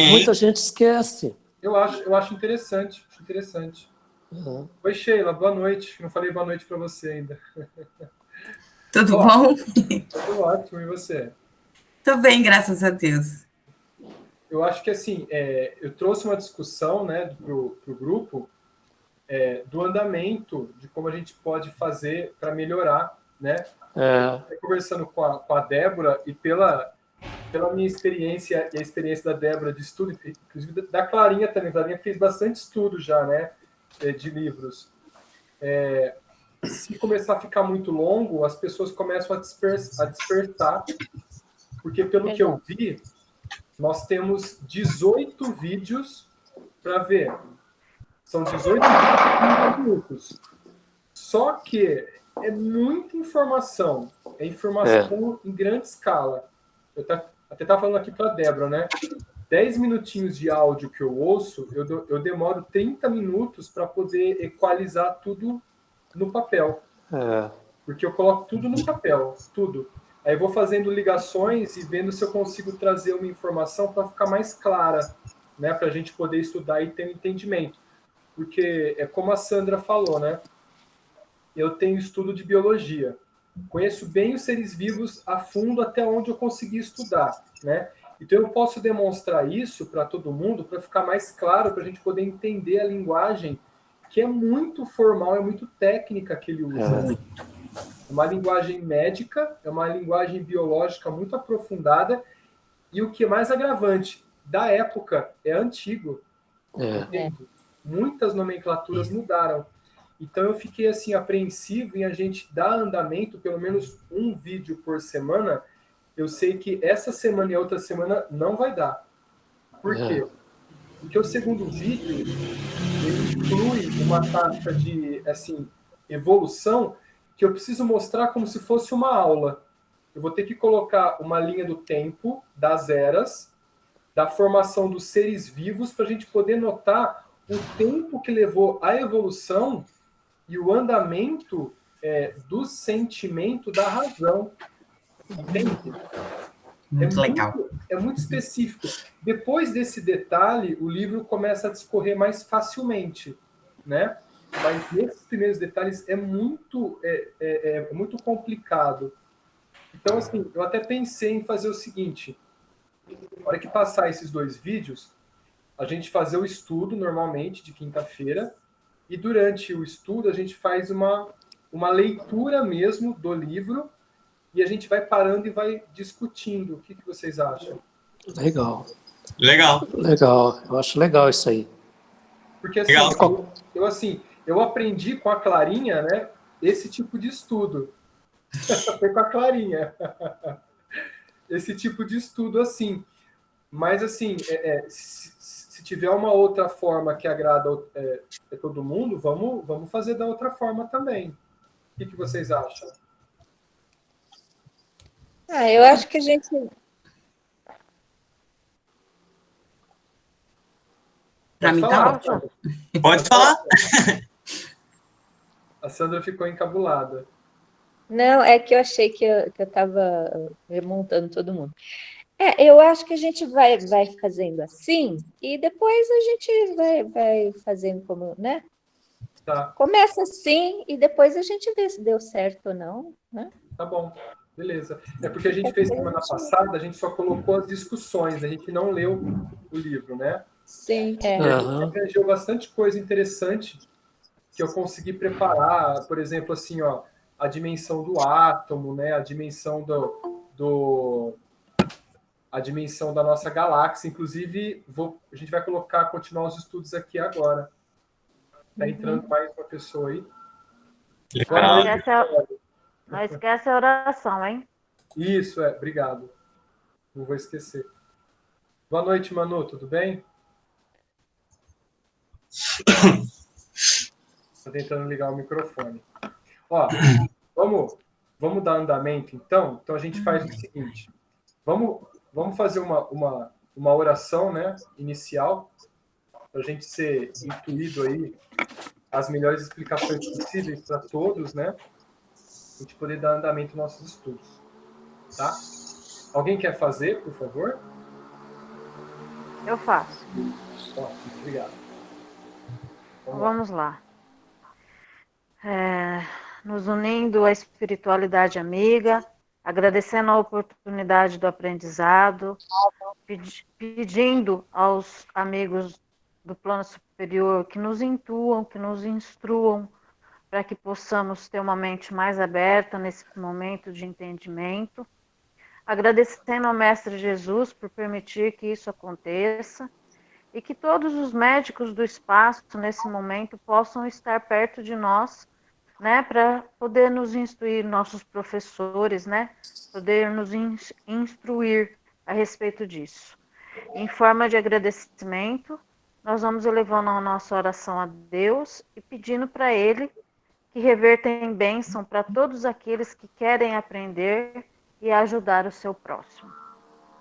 muita gente esquece. Eu acho interessante. Uhum. Oi, Sheila, boa noite. Não falei boa noite para você ainda. Tudo bom? Tudo ótimo, e você? Tô bem, graças a Deus. Eu acho que, assim, eu trouxe uma discussão, né, pro grupo, do andamento, de como a gente pode fazer para melhorar, né? Conversando com a Débora e pela minha experiência e a experiência da Débora de estudo, inclusive da Clarinha também. A Clarinha fez bastante estudo já, né, de livros. Se começar a ficar muito longo, as pessoas começam a dispersar, porque pelo que eu vi, nós temos 18 vídeos para ver. São 18 minutos. Só que é muita informação. É informação em grande escala. Eu até estava falando aqui para a Débora, né? 10 minutinhos de áudio que eu ouço, eu demoro 30 minutos para poder equalizar tudo no papel. Porque eu coloco tudo no papel, tudo. Aí eu vou fazendo ligações e vendo se eu consigo trazer uma informação para ficar mais clara, né? Para a gente poder estudar e ter um entendimento. Porque é como a Sandra falou, né? Eu tenho estudo de biologia. Conheço bem os seres vivos a fundo até onde eu consegui estudar, né? Então eu posso demonstrar isso para todo mundo para ficar mais claro, para a gente poder entender a linguagem que é muito formal, é muito técnica que ele usa. É uma linguagem médica, é uma linguagem biológica muito aprofundada e o que é mais agravante, da época é antigo. Muitas nomenclaturas mudaram. Então eu fiquei assim apreensivo em a gente dar andamento, pelo menos um vídeo por semana. Eu sei que essa semana e outra semana não vai dar. Por quê? Porque o segundo vídeo ele inclui uma taxa de assim evolução que eu preciso mostrar como se fosse uma aula. Eu vou ter que colocar uma linha do tempo das eras, da formação dos seres vivos, para a gente poder notar o tempo que levou a evolução e o andamento do sentimento da razão. Entende? Muito legal. É muito específico. Depois desse detalhe, o livro começa a discorrer mais facilmente, né? Mas nesses primeiros detalhes é muito complicado. Então, assim, eu até pensei em fazer o seguinte: na hora que passar esses dois vídeos, a gente fazer o estudo normalmente de quinta-feira e durante o estudo a gente faz uma leitura mesmo do livro e a gente vai parando e vai discutindo. O que vocês acham? Legal. Eu acho legal isso aí. Porque assim, eu aprendi com a Clarinha, né, esse tipo de estudo. Foi com a Clarinha. Esse tipo de estudo assim. Mas assim, se tiver uma outra forma que agrada todo mundo, vamos fazer da outra forma também. O que vocês acham? Eu acho que a gente... Para mim tá ótimo. Pode falar. A Sandra ficou encabulada. Não, é que eu achei que eu estava remontando todo mundo. Eu acho que a gente vai fazendo assim e depois a gente vai fazendo como, né? Tá. Começa assim e depois a gente vê se deu certo ou não, né? Tá bom, beleza. É porque a gente fez semana passada, a gente só colocou as discussões, a gente não leu o livro, né? Sim, E a gente aprendeu bastante coisa interessante que eu consegui preparar, por exemplo, assim, ó, a dimensão do átomo, né? A dimensão a dimensão da nossa galáxia. Inclusive, a gente vai continuar os estudos aqui agora. Tá entrando mais uma pessoa aí. Não esquece a oração, hein? Isso, obrigado. Não vou esquecer. Boa noite, Manu, tudo bem? Tô tentando ligar o microfone. Ó, vamos dar andamento, então? Então a gente faz o seguinte. Vamos fazer uma oração, né, inicial, para a gente ser intuído aí as melhores explicações possíveis para todos, né? A gente poder dar andamento aos nossos estudos. Tá? Alguém quer fazer, por favor? Eu faço. Ótimo, obrigado. Vamos lá. Nos unindo à espiritualidade amiga, agradecendo a oportunidade do aprendizado, pedindo aos amigos do plano superior que nos intuam, que nos instruam, para que possamos ter uma mente mais aberta nesse momento de entendimento. Agradecendo ao Mestre Jesus por permitir que isso aconteça e que todos os médicos do espaço, nesse momento, possam estar perto de nós, né, para poder nos instruir, nossos professores, né, poder nos instruir a respeito disso. Em forma de agradecimento, nós vamos elevando a nossa oração a Deus e pedindo para Ele que reverta em bênção para todos aqueles que querem aprender e ajudar o seu próximo.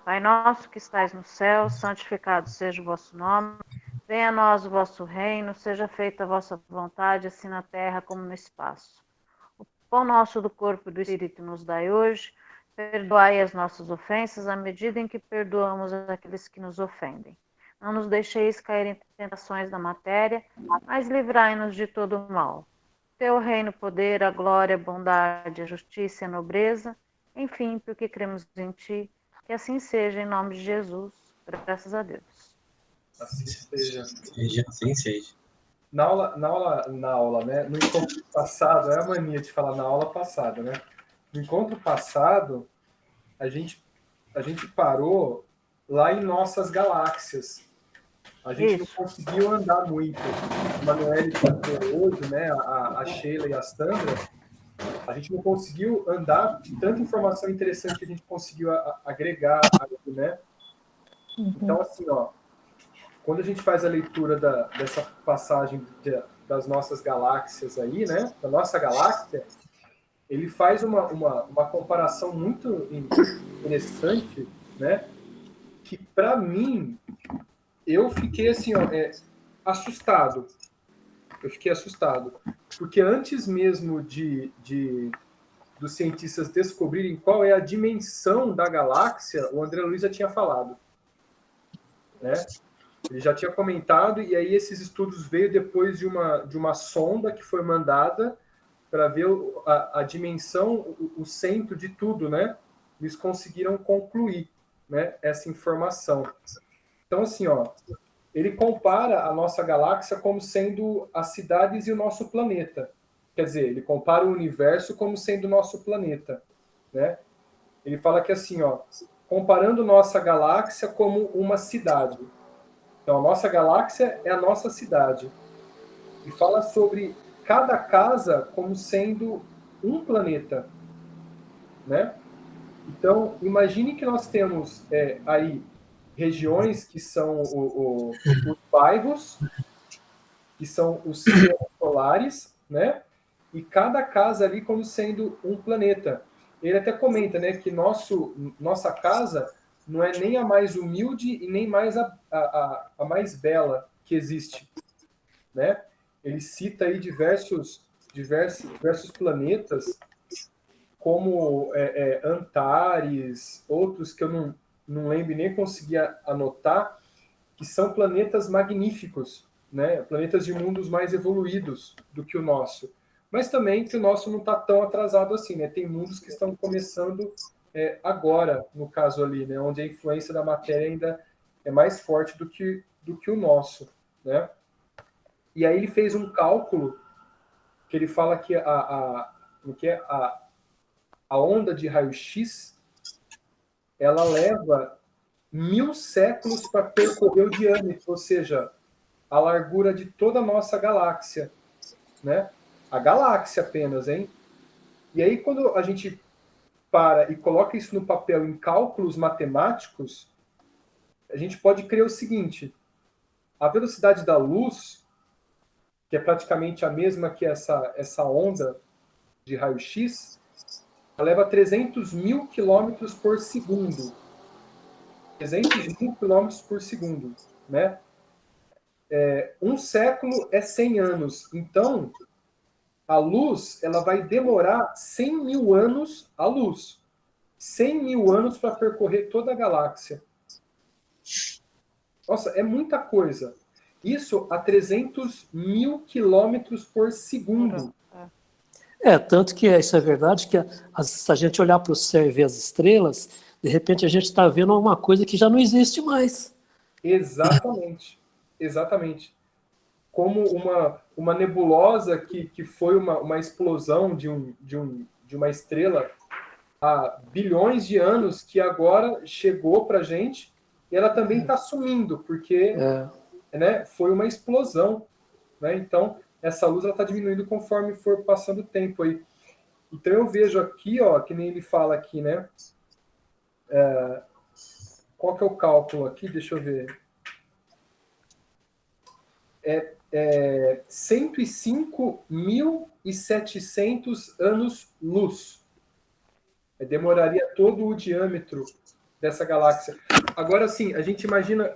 Pai nosso que estais no céu, santificado seja o vosso nome. Venha a nós o vosso reino, seja feita a vossa vontade, assim na terra como no espaço. O pão nosso do corpo e do espírito nos dai hoje. Perdoai as nossas ofensas, à medida em que perdoamos aqueles que nos ofendem. Não nos deixeis cair em tentações da matéria, mas livrai-nos de todo o mal. Teu reino, poder, a glória, a bondade, a justiça e a nobreza, enfim, porque cremos em ti, que assim seja, em nome de Jesus, graças a Deus. Assim seja. Assim seja. Na aula, né? No encontro passado, é a mania de falar na aula passada, né? No encontro passado, a gente parou lá em nossas galáxias. A gente não conseguiu andar muito. A Manuele hoje, né? A Sheila e a Sandra, a gente não conseguiu andar de tanta informação interessante que a gente conseguiu agregar, né? Então, assim, ó, quando a gente faz a leitura dessa passagem das nossas galáxias aí, né? Da nossa galáxia, ele faz uma comparação muito interessante, né? Que, para mim, eu fiquei assim, ó, assustado. Eu fiquei assustado. Porque antes mesmo dos cientistas descobrirem qual é a dimensão da galáxia, o André Luiz já tinha falado. Né? Ele já tinha comentado, e aí esses estudos veio depois de uma sonda que foi mandada para ver a dimensão, o centro de tudo, né? Eles conseguiram concluir, né, essa informação. Então, assim, ó, ele compara a nossa galáxia como sendo as cidades e o nosso planeta. Quer dizer, ele compara o universo como sendo o nosso planeta, né? Ele fala que assim, ó, comparando nossa galáxia como uma cidade. Então, a nossa galáxia é a nossa cidade. E fala sobre cada casa como sendo um planeta, né? Então, imagine que nós temos aí regiões que são os bairros, que são os sistemas solares, né? E cada casa ali como sendo um planeta. Ele até comenta, né, que nossa casa não é nem a mais humilde e nem mais a mais bela que existe, né? Ele cita aí diversos planetas, como Antares, outros que eu não lembro e nem consegui anotar, que são planetas magníficos, né? Planetas de mundos mais evoluídos do que o nosso. Mas também que o nosso não está tão atrasado assim, né? Tem mundos que estão começando agora, no caso ali, né? Onde a influência da matéria ainda é mais forte do que o nosso, né? E aí ele fez um cálculo que ele fala que a onda de raio-x ela leva 1000 séculos para percorrer o diâmetro, ou seja, a largura de toda a nossa galáxia, né? A galáxia apenas, hein? E aí, quando a gente para e coloca isso no papel em cálculos matemáticos, a gente pode crer o seguinte: a velocidade da luz, que é praticamente a mesma que essa onda de raio-x, ela leva 300 mil quilômetros por segundo. 300 mil quilômetros por segundo, né? Um século é 100 anos. Então, a luz ela vai demorar 100 mil anos a luz. 100 mil anos para percorrer toda a galáxia. Nossa, é muita coisa. Isso a 300 mil quilômetros por segundo. Tanto que isso é verdade, que se a gente olhar para o céu e ver as estrelas, de repente a gente está vendo uma coisa que já não existe mais. Exatamente. Exatamente. Como uma nebulosa que foi uma explosão de uma estrela há bilhões de anos, que agora chegou para a gente, e ela também está sumindo, porque né, foi uma explosão. Né? Então, essa luz está diminuindo conforme for passando o tempo aí. Então, eu vejo aqui, ó, que nem ele fala aqui, né? Qual que é o cálculo aqui? Deixa eu ver. 105.700 anos-luz. Demoraria todo o diâmetro dessa galáxia. Agora, sim, a gente imagina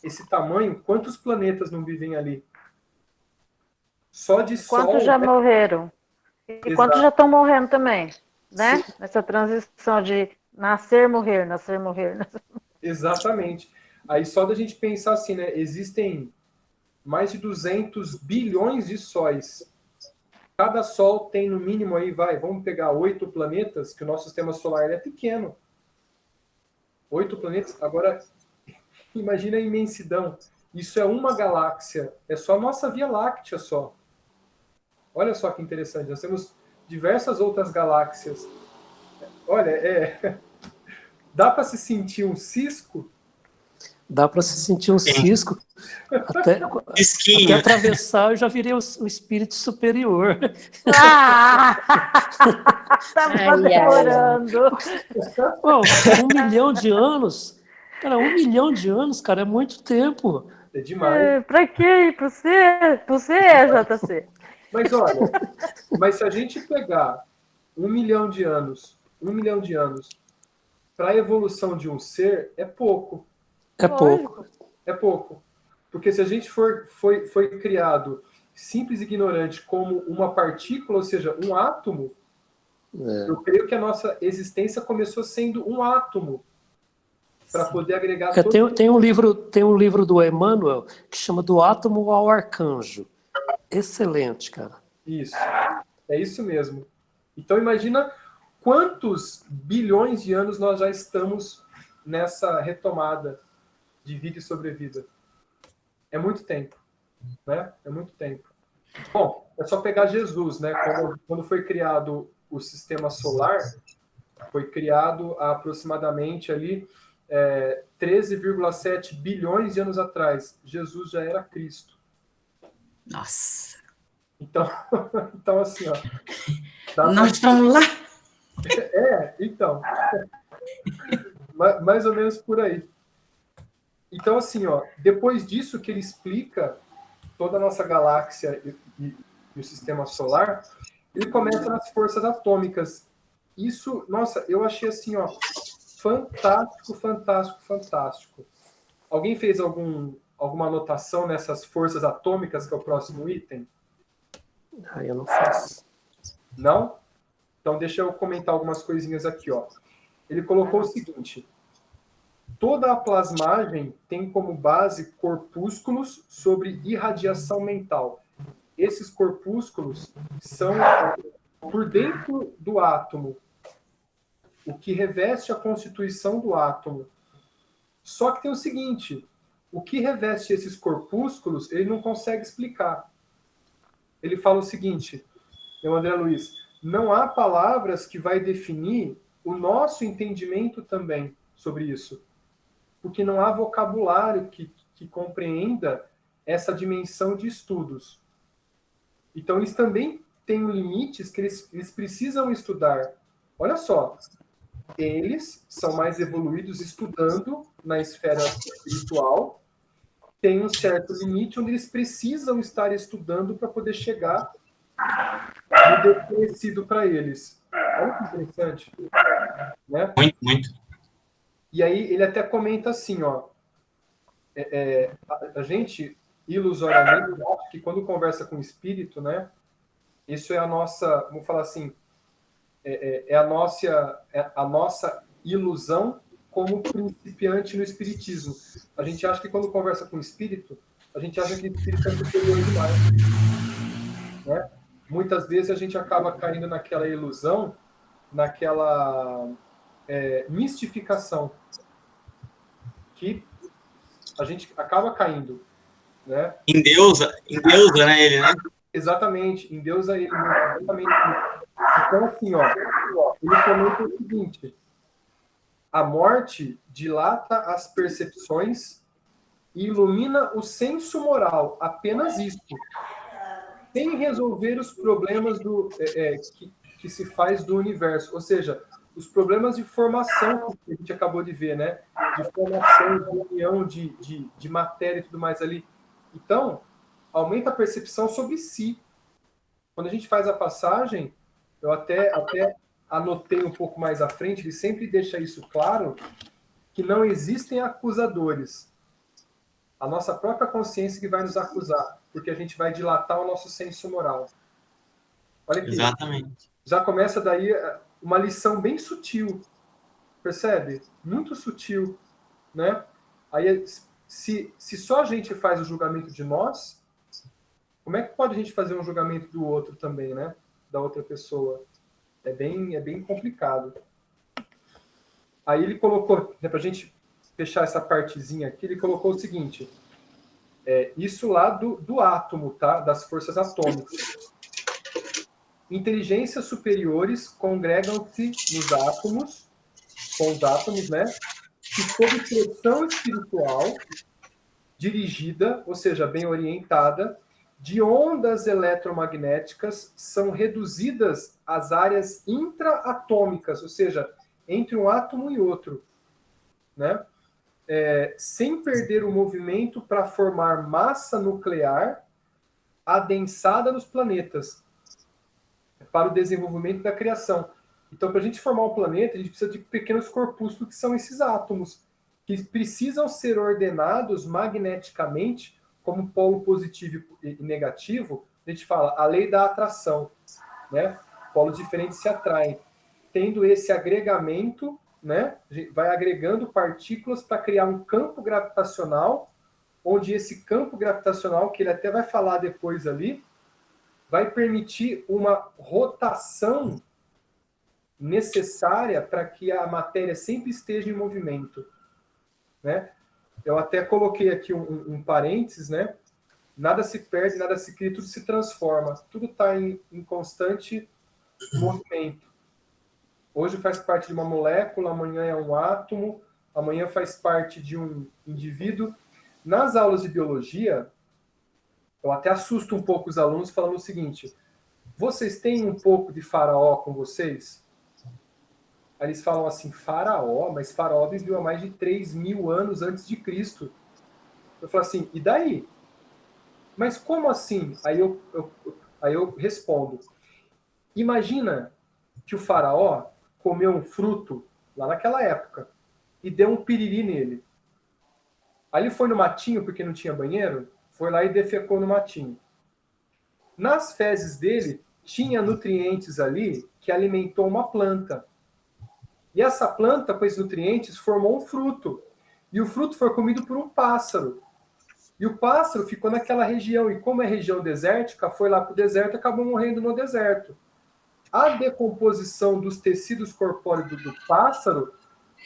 esse tamanho, quantos planetas não vivem ali? Só de Sol... Quantos já morreram? E quantos já estão morrendo também, né? Sim. Nessa transição de nascer, morrer, nascer, morrer. Exatamente. Aí só da gente pensar assim, né? Existem mais de 200 bilhões de sóis. Cada sol tem no mínimo aí, vamos pegar 8 planetas, que o nosso sistema solar é pequeno. 8 planetas. Agora, imagina a imensidão. Isso é uma galáxia. É só a nossa Via Láctea só. Olha só que interessante. Nós temos diversas outras galáxias. Olha, dá para se sentir um cisco? Dá para se sentir um cisco. Até atravessar, eu já virei o espírito superior. Estava demorando. 1 milhão de anos? Cara, 1 milhão de anos, cara, é muito tempo. É demais. Para quê? Para você, JC. Mas olha, se a gente pegar 1 milhão de anos, para a evolução de um ser, é pouco. É pouco. É pouco. Porque se a gente foi criado simples e ignorante como uma partícula, ou seja, um átomo, eu creio que a nossa existência começou sendo um átomo para poder agregar... Tem um livro do Emmanuel que chama Do Átomo ao Arcanjo. Excelente, cara. Isso. É isso mesmo. Então imagina quantos bilhões de anos nós já estamos nessa retomada de vida e sobrevida. É muito tempo, né? É muito tempo. Bom, é só pegar Jesus, né? Quando foi criado o sistema solar, foi criado há aproximadamente ali 13,7 bilhões de anos atrás. Jesus já era Cristo. Nossa. Então assim, ó. Nós estamos lá. Então. Mais ou menos por aí. Então, assim, ó, depois disso que ele explica toda a nossa galáxia e o sistema solar, ele começa nas forças atômicas. Isso, nossa, eu achei assim, ó, fantástico, fantástico, fantástico. Alguém fez alguma anotação nessas forças atômicas, que é o próximo item? Eu não faço. Não? Então, deixa eu comentar algumas coisinhas aqui, ó. Ele colocou o seguinte... Toda a plasmagem tem como base corpúsculos sobre irradiação mental. Esses corpúsculos são por dentro do átomo, o que reveste a constituição do átomo. Só que tem o seguinte, o que reveste esses corpúsculos, ele não consegue explicar. Ele fala o seguinte, meu André Luiz, não há palavras que vai definir o nosso entendimento também sobre isso. Porque não há vocabulário que compreenda essa dimensão de estudos. Então, eles também têm limites que eles precisam estudar. Olha só, eles são mais evoluídos estudando na esfera espiritual, tem um certo limite onde eles precisam estar estudando para poder chegar no desconhecido para eles. Olha que interessante. Né? Muito, muito. E aí ele até comenta assim, ó, a gente ilusoriamente acha que quando conversa com o espírito, né, isso é a nossa, vamos falar assim, a nossa ilusão como principiante no espiritismo. A gente acha que quando conversa com o espírito, a gente acha que o espírito é superior demais, né? Muitas vezes a gente acaba caindo naquela ilusão, naquela mistificação, que a gente acaba caindo, né? Endeusa, né, ele, né? Exatamente, endeusa ele. Exatamente. Então, assim, ó, ele comenta o seguinte: a morte dilata as percepções e ilumina o senso moral, apenas isso, sem resolver os problemas que se faz do universo, ou seja, os problemas de formação que a gente acabou de ver, né? De formação, de união, de matéria e tudo mais ali. Então, aumenta a percepção sobre si. Quando a gente faz a passagem, eu até anotei um pouco mais à frente, ele sempre deixa isso claro, que não existem acusadores. A nossa própria consciência que vai nos acusar, porque a gente vai dilatar o nosso senso moral. Olha aqui. Exatamente. Já começa daí uma lição bem sutil, percebe? Muito sutil, né? Aí, se só a gente faz o julgamento de nós, como é que pode a gente fazer um julgamento do outro também, né? Da outra pessoa? É bem complicado. Aí ele colocou, né, para a gente fechar essa partezinha aqui, ele colocou o seguinte, isso lá do átomo, tá? Das forças atômicas. Inteligências superiores congregam-se nos átomos, com os átomos, né? Que sob pressão espiritual, dirigida, ou seja, bem orientada, de ondas eletromagnéticas são reduzidas às áreas intraatômicas, ou seja, entre um átomo e outro, né? Sem perder o movimento para formar massa nuclear adensada nos planetas, para o desenvolvimento da criação. Então, para a gente formar um planeta, a gente precisa de pequenos corpúsculos, que são esses átomos, que precisam ser ordenados magneticamente como polo positivo e negativo. A gente fala a lei da atração, né? Polos diferentes se atraem. Tendo esse agregamento, né? Vai agregando partículas para criar um campo gravitacional, onde esse campo gravitacional, que ele até vai falar depois ali, vai permitir uma rotação necessária para que a matéria sempre esteja em movimento, né? Eu até coloquei aqui um parênteses, né? Nada se perde, nada se cria, tudo se transforma. Tudo está em constante movimento. Hoje faz parte de uma molécula, amanhã é um átomo, amanhã faz parte de um indivíduo. Nas aulas de biologia, eu até assusto um pouco os alunos falando o seguinte: vocês têm um pouco de Faraó com vocês? Aí eles falam assim, Faraó? Mas Faraó viveu há mais de 3.000 anos antes de Cristo. Eu falo assim, e daí? Mas como assim? Aí eu respondo, imagina que o Faraó comeu um fruto lá naquela época e deu um piriri nele. Aí ele foi no matinho porque não tinha banheiro, foi lá e defecou no matinho. Nas fezes dele, tinha nutrientes ali que alimentou uma planta. E essa planta, com esses nutrientes, formou um fruto. E o fruto foi comido por um pássaro. E o pássaro ficou naquela região. E como é região desértica, foi lá para o deserto e acabou morrendo no deserto. A decomposição dos tecidos corpóreos do pássaro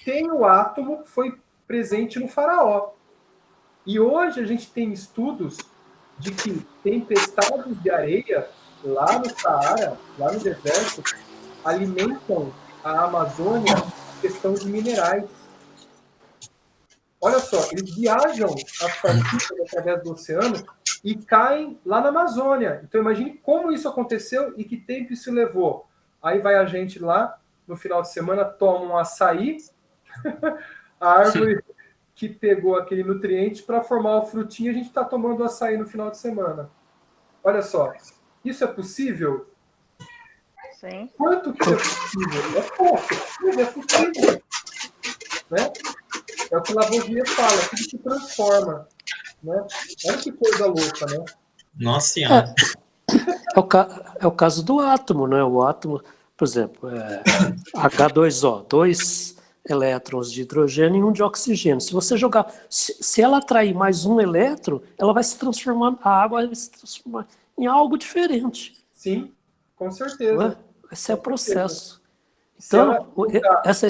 tem o átomo que foi presente no Faraó. E hoje a gente tem estudos de que tempestades de areia lá no Saara, lá no deserto, alimentam a Amazônia em questão de minerais. Olha só, eles viajam as partículas através do oceano e caem lá na Amazônia. Então imagine como isso aconteceu e que tempo isso levou. Aí vai a gente lá, no final de semana, toma um açaí, a árvore que pegou aquele nutriente para formar o frutinho, a gente está tomando açaí no final de semana. Olha só, isso é possível? Sim. Quanto que isso é possível? É pouco, mas é possível. Né? É o que Lavoisier fala, tudo se transforma. Né? Olha que coisa louca, né? Nossa Senhora. É o caso do átomo, né? O átomo, por exemplo, H2O, elétrons de hidrogênio e um de oxigênio. Se você jogar, se ela atrair mais um elétron, ela vai se transformar, a água vai se transformar em algo diferente. Sim, com certeza. Esse é o processo. Se ela Então, essa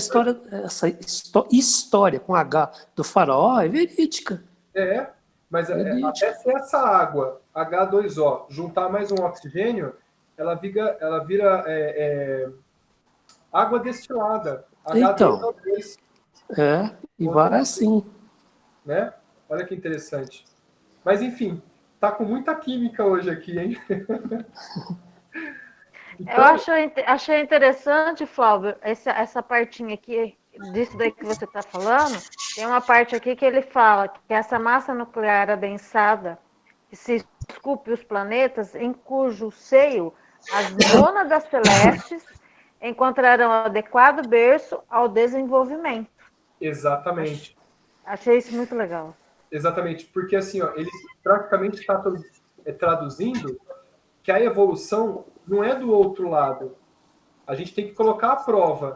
história com H do faraó é verídica. Mas até se essa água, H2O, juntar mais um oxigênio, ela vira água destilada. Então, H2O2. e vai assim. Né? Olha que interessante. Mas, enfim, tá com muita química hoje aqui, hein? Então, Eu achei interessante, Flávio, essa partinha aqui, disso daí que você está falando, tem uma parte aqui que ele fala que essa massa nuclear adensada que se esculpe os planetas, em cujo seio as mônadas celestes encontrarão adequado berço ao desenvolvimento. exatamente. Achei isso muito legal. Exatamente, porque assim, ó, ele praticamente está traduzindo que a evolução não é do outro lado. A gente tem que colocar a prova.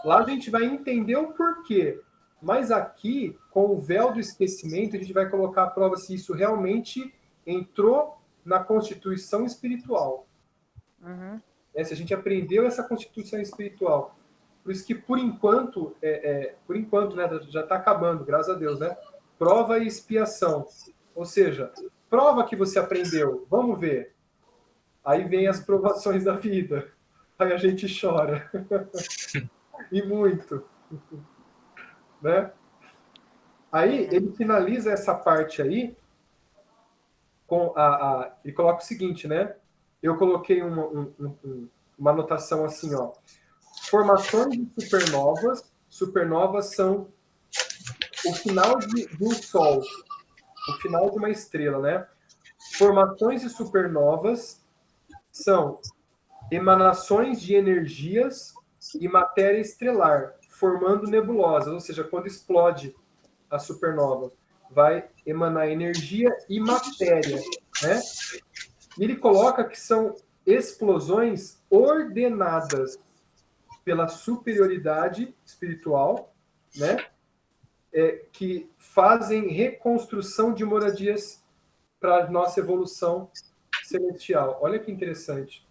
Lá a gente vai entender o porquê. Mas aqui, com o véu do esquecimento, a gente vai colocar a prova se isso realmente entrou na constituição espiritual. Se a gente aprendeu essa constituição espiritual. Por isso que, por enquanto, né, já está acabando, graças a Deus, né? Prova e expiação. Ou seja, prova que você aprendeu. Vamos ver. Aí vem as provações da vida. Aí a gente chora. E muito. Né? Aí ele finaliza essa parte aí com ele coloca o seguinte, né? Eu coloquei uma anotação assim, ó. Formações de supernovas. Supernovas são o final de um sol, o final de uma estrela, né? Formações de supernovas são emanações de energias e matéria estelar, formando nebulosas, ou seja, quando explode a supernova, vai emanar energia e matéria, né? E ele coloca que são explosões ordenadas pela superioridade espiritual, né? Que fazem reconstrução de moradias para a nossa evolução celestial. Olha que interessante,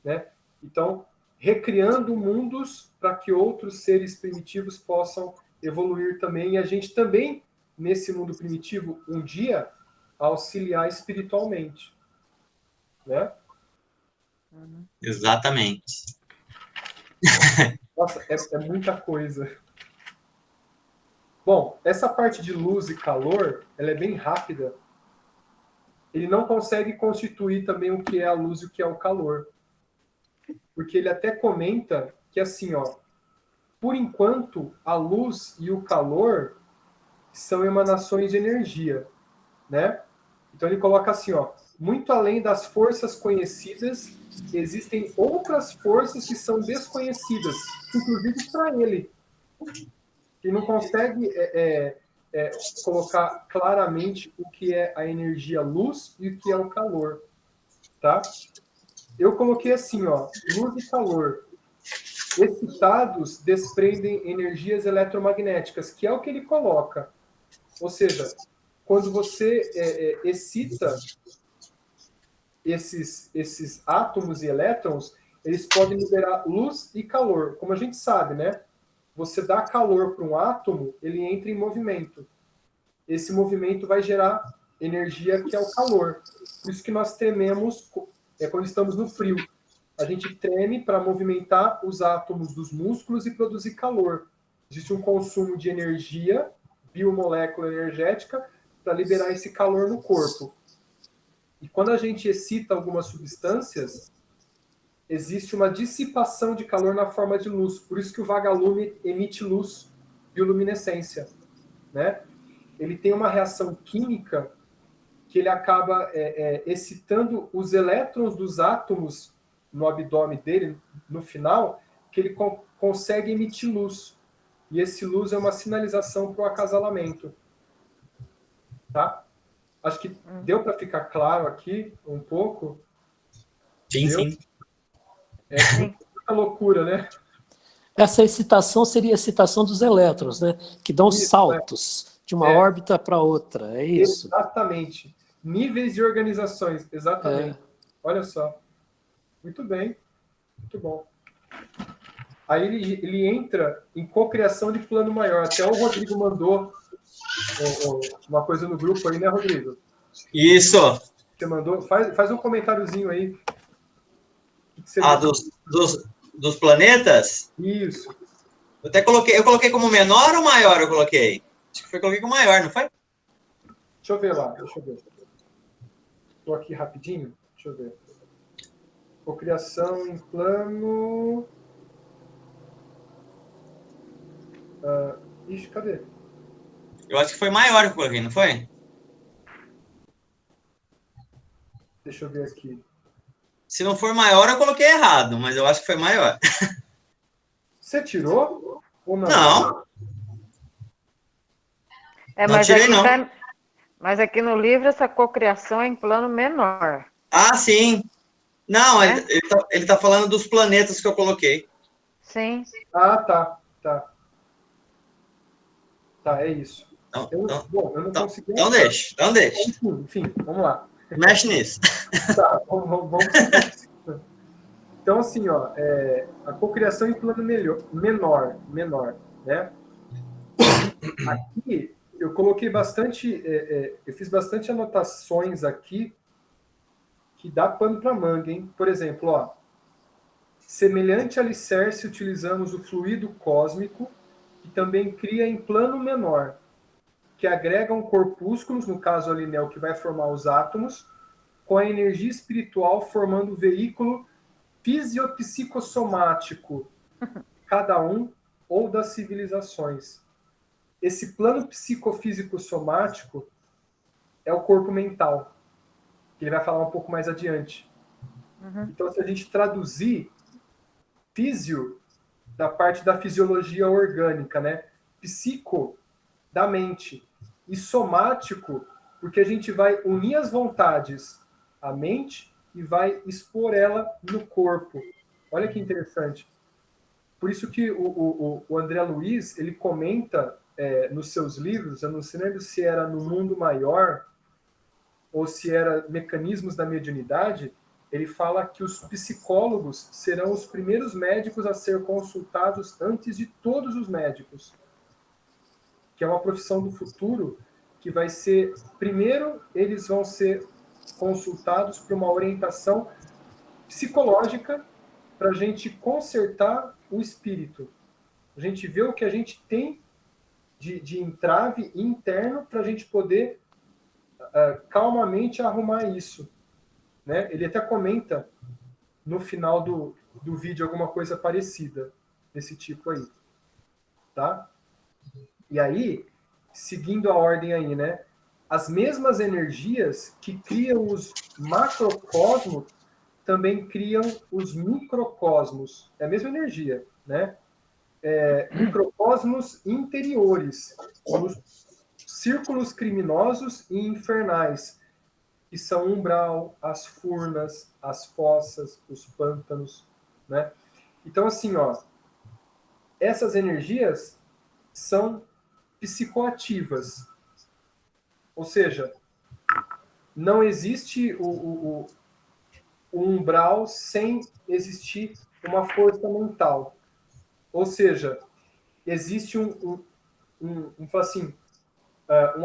né? Então, recriando mundos para que outros seres primitivos possam evoluir também, e a gente também, nesse mundo primitivo, um dia, auxiliar espiritualmente. Né? Exatamente. Nossa, é muita coisa. Bom, essa parte de luz e calor, ela é bem rápida. Ele não consegue constituir também o que é a luz e o que é o calor. Porque ele até comenta que, assim, ó, por enquanto, a luz e o calor são emanações de energia, né? Então ele coloca assim, ó, muito além das forças conhecidas, existem outras forças que são desconhecidas, inclusive para ele. Que não consegue colocar claramente o que é a energia luz e o que é o calor, tá? Eu coloquei assim, ó, luz e calor. Excitados desprendem energias eletromagnéticas, que é o que ele coloca. Ou seja, quando você excita esses átomos e elétrons, eles podem liberar luz e calor. Como a gente sabe, né? Você dá calor para um átomo, ele entra em movimento. Esse movimento vai gerar energia, que é o calor. Por isso que nós trememos quando estamos no frio. A gente treme para movimentar os átomos dos músculos e produzir calor. Existe um consumo de energia, biomolécula energética, para liberar esse calor no corpo. E quando a gente excita algumas substâncias, existe uma dissipação de calor na forma de luz. Por isso que o vagalume emite luz, bioluminescência, né? Ele tem uma reação química que ele acaba excitando os elétrons dos átomos no abdômen dele, no final, que ele consegue emitir luz. E esse luz é uma sinalização para o acasalamento. Tá? Acho que deu para ficar claro aqui um pouco. Sim, sim. É muita loucura, né? Essa excitação seria a excitação dos elétrons, né? Que dão Isso, saltos de uma órbita para outra, é isso? Exatamente. Níveis de organizações, exatamente. Olha só. Muito bem. Muito bom. Aí ele entra em cocriação de plano maior. Até o Rodrigo mandou uma coisa no grupo aí, né, Rodrigo? Isso. Você mandou? Faz um comentáriozinho aí. O que você dos planetas? Isso. Eu coloquei como menor ou maior eu coloquei? Acho que coloquei como maior, não foi? Deixa eu ver lá, Estou aqui rapidinho. Deixa eu ver. Cocriação em plano... Ixi, cadê? Eu acho que foi maior que eu coloquei, não foi? Deixa eu ver aqui. Se não for maior, eu coloquei errado, mas eu acho que foi maior. Você tirou ou não? Não. Não tirei, não. Mas aqui no livro, essa cocriação é em plano menor. Ah, sim. Não, ele tá falando dos planetas que eu coloquei. Sim. Ah, tá. Tá, é isso. Eu não consegui... Então deixa. Enfim, vamos lá. Mexe nisso. Tá, vamos... Então, assim, ó, a cocriação em plano menor, né? Aqui, eu coloquei bastante... eu fiz bastante anotações aqui que dá pano para manga, hein? Por exemplo, ó, semelhante alicerce, utilizamos o fluido cósmico, que também cria em plano menor, que agregam corpúsculos, no caso ali, né, o que vai formar os átomos, com a energia espiritual formando o veículo fisiopsicossomático, cada um ou das civilizações. Esse plano psicofísico-somático é o corpo mental, que ele vai falar um pouco mais adiante. Então, se a gente traduzir físio da parte da fisiologia orgânica, né? Psico da mente e somático, porque a gente vai unir as vontades à mente e vai expor ela no corpo. Olha que interessante. Por isso que o André Luiz, ele comenta nos seus livros, eu não sei lembro se era No Mundo Maior ou se era Mecanismos da Mediunidade, ele fala que os psicólogos serão os primeiros médicos a ser consultados antes de todos os médicos. Que é uma profissão do futuro que vai ser... Primeiro, eles vão ser consultados para uma orientação psicológica para a gente consertar o espírito. A gente vê o que a gente tem de entrave interno para a gente poder calmamente arrumar isso. Né? Ele até comenta no final do vídeo alguma coisa parecida desse tipo aí. Tá? E aí, seguindo a ordem aí, né? As mesmas energias que criam os macrocosmos também criam os microcosmos. É a mesma energia, né? Microcosmos interiores, os círculos criminosos e infernais, que são o umbral, as furnas, as fossas, os pântanos, né? Então, assim, ó, essas energias são psicoativas. Ou seja, não existe o umbral sem existir uma força mental. Ou seja, existe um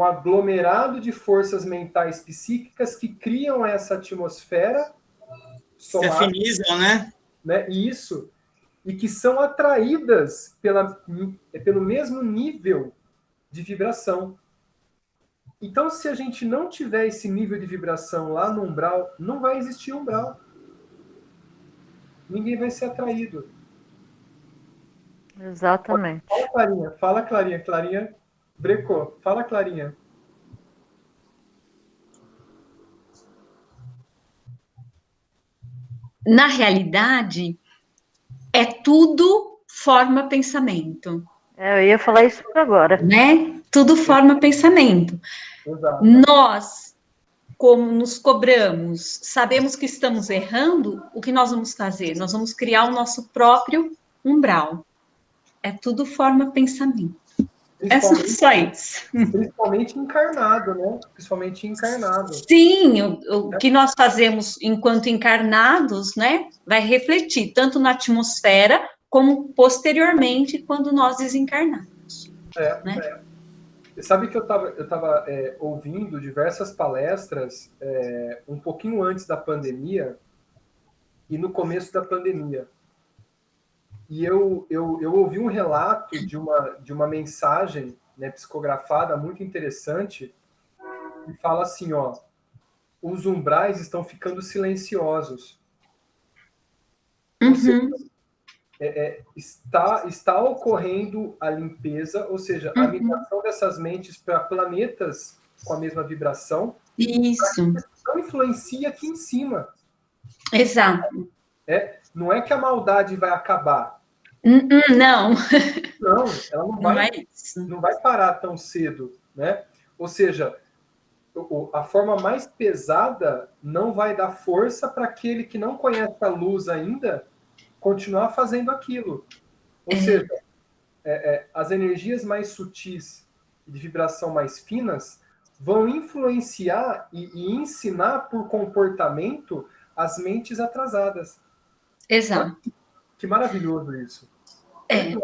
aglomerado de forças mentais psíquicas que criam essa atmosfera somática, que afinizam, né? Isso, e que são atraídas pelo mesmo nível de vibração. Então, se a gente não tiver esse nível de vibração lá no umbral, não vai existir umbral. Ninguém vai ser atraído. Exatamente. Fala, Clarinha. Fala, Clarinha. Clarinha brecou. Fala, Clarinha. Na realidade, é tudo forma pensamento. Eu ia falar isso agora. Né? Tudo forma pensamento. Exato. Nós, como nos cobramos, sabemos que estamos errando, o que nós vamos fazer? Nós vamos criar o nosso próprio umbral. É tudo forma pensamento. É só isso. Principalmente encarnado, né? Principalmente encarnado. Sim, o que nós fazemos enquanto encarnados, né, vai refletir tanto na atmosfera como posteriormente quando nós desencarnamos. Né? Sabe que eu estava ouvindo diversas palestras um pouquinho antes da pandemia e no começo da pandemia. E eu ouvi um relato de uma mensagem, né, psicografada muito interessante, que fala assim, ó, os umbrais estão ficando silenciosos. Ou seja, está ocorrendo a limpeza, ou seja, a migração dessas mentes para planetas com a mesma vibração. Isso. Não influencia aqui em cima. Exato. Não é que a maldade vai acabar. Não. Não, ela não vai parar tão cedo, né? Ou seja, a forma mais pesada não vai dar força para aquele que não conhece a luz ainda continuar fazendo aquilo. Ou seja, as energias mais sutis e de vibração mais finas vão influenciar e ensinar por comportamento as mentes atrasadas. Exato. Que maravilhoso isso. É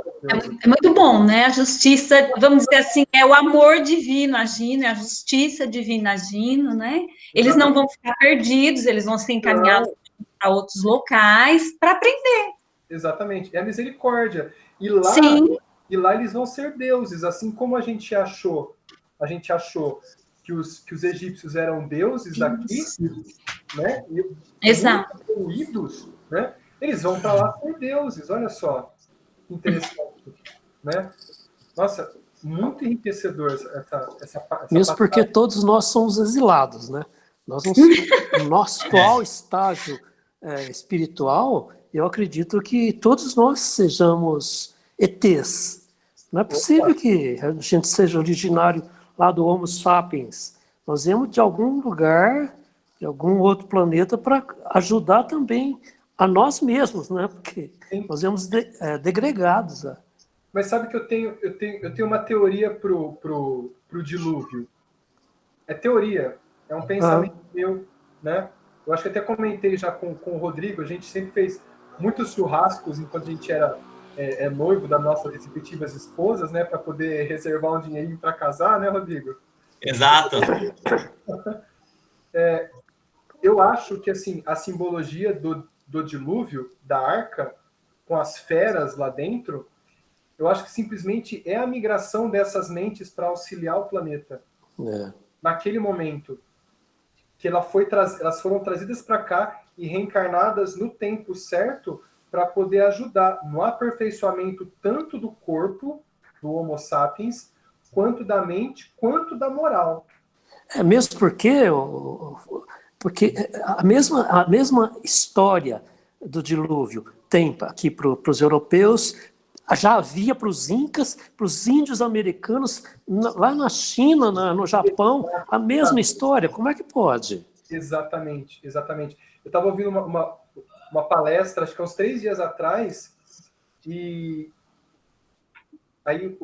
muito bom, né? A justiça, vamos dizer assim, é o amor divino agindo, é a justiça divina agindo, né? Eles não vão ficar perdidos, eles vão ser encaminhados para outros locais para aprender. Exatamente, é a misericórdia. E lá eles vão ser deuses, assim como a gente achou que os egípcios eram deuses aqui, né? Exato. Muito evoluídos, né? Eles vão para lá ser deuses, olha só. Interessante, né? Nossa, muito enriquecedor essa mesmo porque todos nós somos exilados, né? No nosso atual estágio espiritual, eu acredito que todos nós sejamos ETs. Não é possível que a gente seja originário lá do Homo sapiens. Nós viemos de algum lugar, de algum outro planeta, para ajudar também a nós mesmos, né? Porque nós viemos degregados. Mas sabe que eu tenho uma teoria pro dilúvio. É teoria, é um pensamento meu, né? Eu acho que até comentei já com o Rodrigo, a gente sempre fez muitos churrascos enquanto a gente era noivo das nossas respectivas esposas, né? Para poder reservar um dinheirinho para casar, né, Rodrigo? Exato. Eu acho que assim, a simbologia do dilúvio, da arca, com as feras lá dentro, eu acho que simplesmente é a migração dessas mentes para auxiliar o planeta. Naquele momento. Que elas foram trazidas para cá e reencarnadas no tempo certo para poder ajudar no aperfeiçoamento tanto do corpo, do Homo sapiens, quanto da mente, quanto da moral. Mesmo porque a mesma história do dilúvio tem aqui para os europeus, já havia para os incas, para os índios americanos, lá na China, no Japão, a mesma história. Como é que pode? Exatamente. Eu estava ouvindo uma palestra, acho que há uns 3 dias atrás, e aí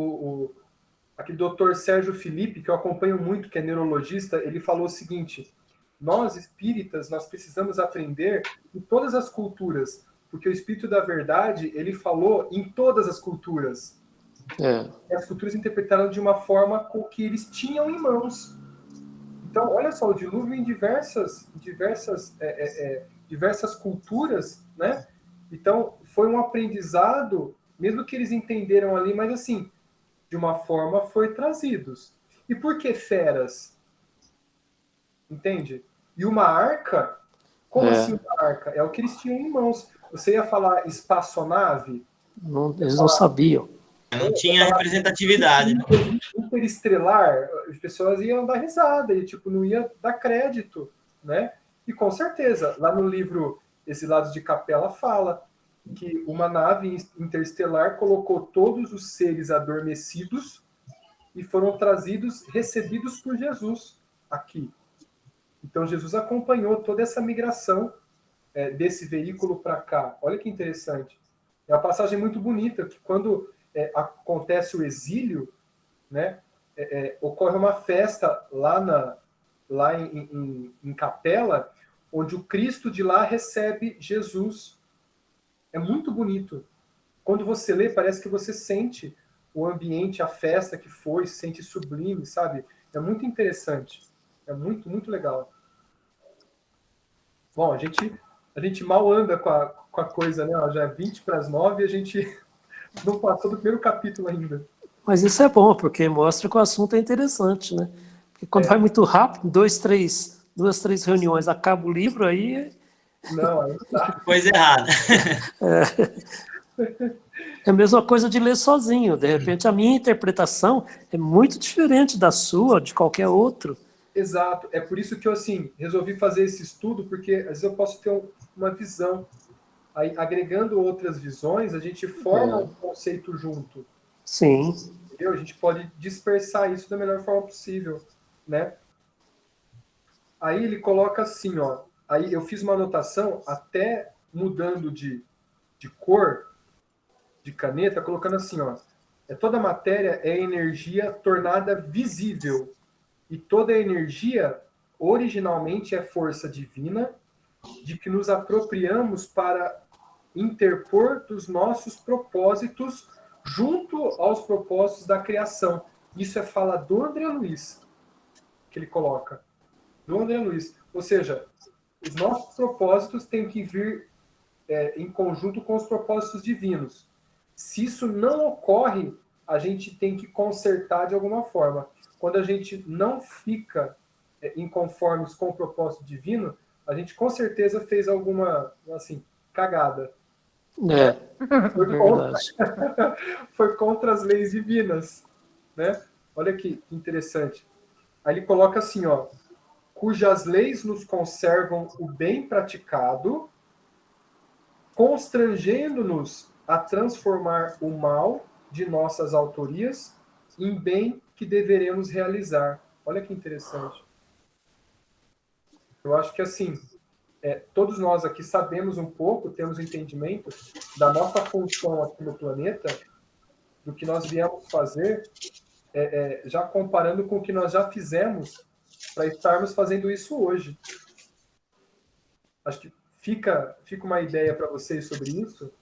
aquele doutor Sérgio Felipe, que eu acompanho muito, que é neurologista, ele falou o seguinte: nós espíritas, nós precisamos aprender em todas as culturas, porque o Espírito da Verdade, ele falou em todas as culturas. E as culturas interpretaram de uma forma com que eles tinham em mãos. Então, olha só, o dilúvio em diversas culturas, né? Então, foi um aprendizado, mesmo que eles entenderam ali, mas assim, de uma forma foi trazidos. E por que feras? Entende? E uma arca? Como assim uma arca? É o que eles tinham em mãos. Você ia falar espaçonave? Eles não sabiam. Não tinha representatividade. Interestrelar, as pessoas iam dar risada e tipo, não ia dar crédito, né? E com certeza, lá no livro Exilados de Capela fala que uma nave interestelar colocou todos os seres adormecidos e foram recebidos por Jesus aqui. Então Jesus acompanhou toda essa migração desse veículo para cá. Olha que interessante. É uma passagem muito bonita, que quando acontece o exílio, né? Ocorre uma festa lá em Capela, onde o Cristo de lá recebe Jesus. É muito bonito. Quando você lê, parece que você sente o ambiente, a festa que foi, se sente sublime, sabe? É muito interessante. É muito, muito legal. Bom, a gente mal anda com a coisa, né? Ó, já é 20 para as 9 e a gente não passou do primeiro capítulo ainda. Mas isso é bom, porque mostra que o assunto é interessante, né? Porque quando vai muito rápido, duas, três reuniões, acaba o livro, aí Não, aí não dá. Coisa errada. é a mesma coisa de ler sozinho. De repente, a minha interpretação é muito diferente da sua, de qualquer outro. Exato. É por isso que eu, assim, resolvi fazer esse estudo, porque às vezes eu posso ter uma visão. Aí, agregando outras visões, a gente forma um conceito junto. Sim. Entendeu? A gente pode dispersar isso da melhor forma possível, né? Aí ele coloca assim, ó. Aí eu fiz uma anotação, até mudando de cor, de caneta, colocando assim, ó. Toda matéria é energia tornada visível. E toda energia, originalmente, é força divina, de que nos apropriamos para interpor dos nossos propósitos junto aos propósitos da criação. Isso é fala do André Luiz, que ele coloca. Do André Luiz. Ou seja, os nossos propósitos têm que vir em conjunto com os propósitos divinos. Se isso não ocorre, a gente tem que consertar de alguma forma. Quando a gente não fica inconformes com o propósito divino, a gente com certeza fez alguma, assim, cagada. Foi contra as leis divinas, né? Olha que interessante. Aí ele coloca assim, ó, cujas leis nos conservam o bem praticado, constrangendo-nos a transformar o mal de nossas autorias em bem que deveremos realizar. Olha que interessante. Eu acho que, assim, todos nós aqui sabemos um pouco, temos entendimento da nossa função aqui no planeta, do que nós viemos fazer, já comparando com o que nós já fizemos para estarmos fazendo isso hoje. Acho que fica uma ideia para vocês sobre isso,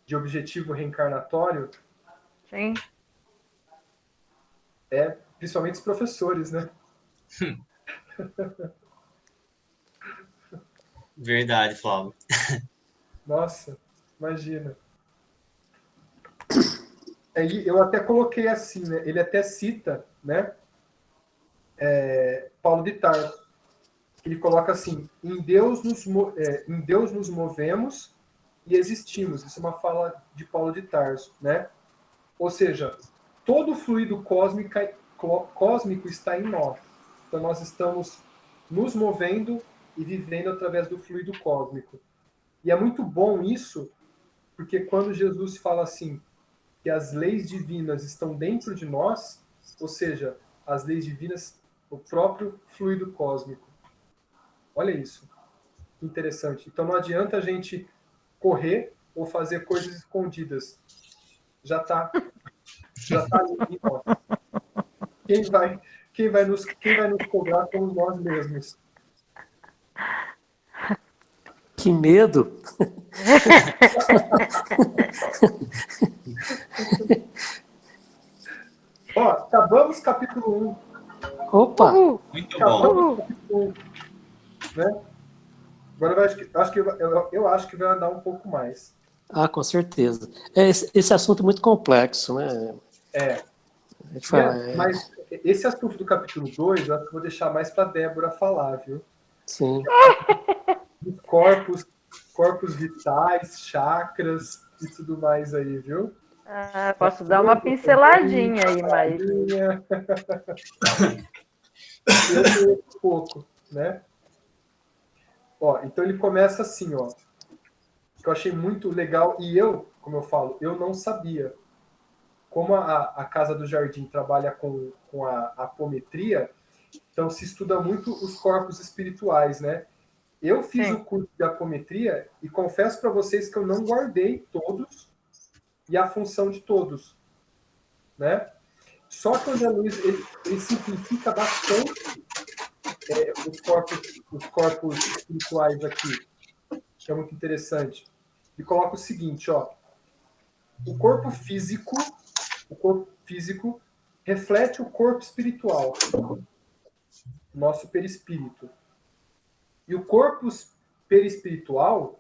de objetivo reencarnatório. Sim. Principalmente os professores, né? Verdade, Flávio. Nossa, imagina. Eu até coloquei assim, né? Ele até cita, né? Paulo de Tarso. Ele coloca assim: em Deus nos movemos e existimos. Isso é uma fala de Paulo de Tarso, né? Ou seja, todo o fluido cósmico está em nós. Então nós estamos nos movendo e vivendo através do fluido cósmico. E é muito bom isso, porque quando Jesus fala assim, que as leis divinas estão dentro de nós, ou seja, as leis divinas, o próprio fluido cósmico. Olha isso. Que interessante. Então não adianta a gente correr ou fazer coisas escondidas. Já está ali, ó. Quem vai nos cobrar somos nós mesmos. Que medo! Ó, acabamos capítulo 1. Opa! Muito bom. Capítulo 1, né? Agora eu acho que vai andar um pouco mais. Ah, com certeza. Esse assunto é muito complexo, né? Mas esse assunto do capítulo 2, eu acho que vou deixar mais para a Débora falar, viu? Sim. Corpos vitais, chakras e tudo mais aí, viu? Posso dar uma pinceladinha aí, mas... Eu pouco, né? Ó, então ele começa assim, ó. Que eu achei muito legal. E eu, como eu falo, eu não sabia. Como a Casa do Jardim trabalha com a apometria, então se estuda muito os corpos espirituais, né? Eu fiz o curso de apometria e confesso para vocês que eu não guardei todos e a função de todos, né? Só que o André Luiz ele simplifica bastante os corpos espirituais aqui, que é muito interessante. Ele coloca o seguinte, ó, o corpo físico reflete o corpo espiritual, nosso perispírito. E o corpo perispiritual,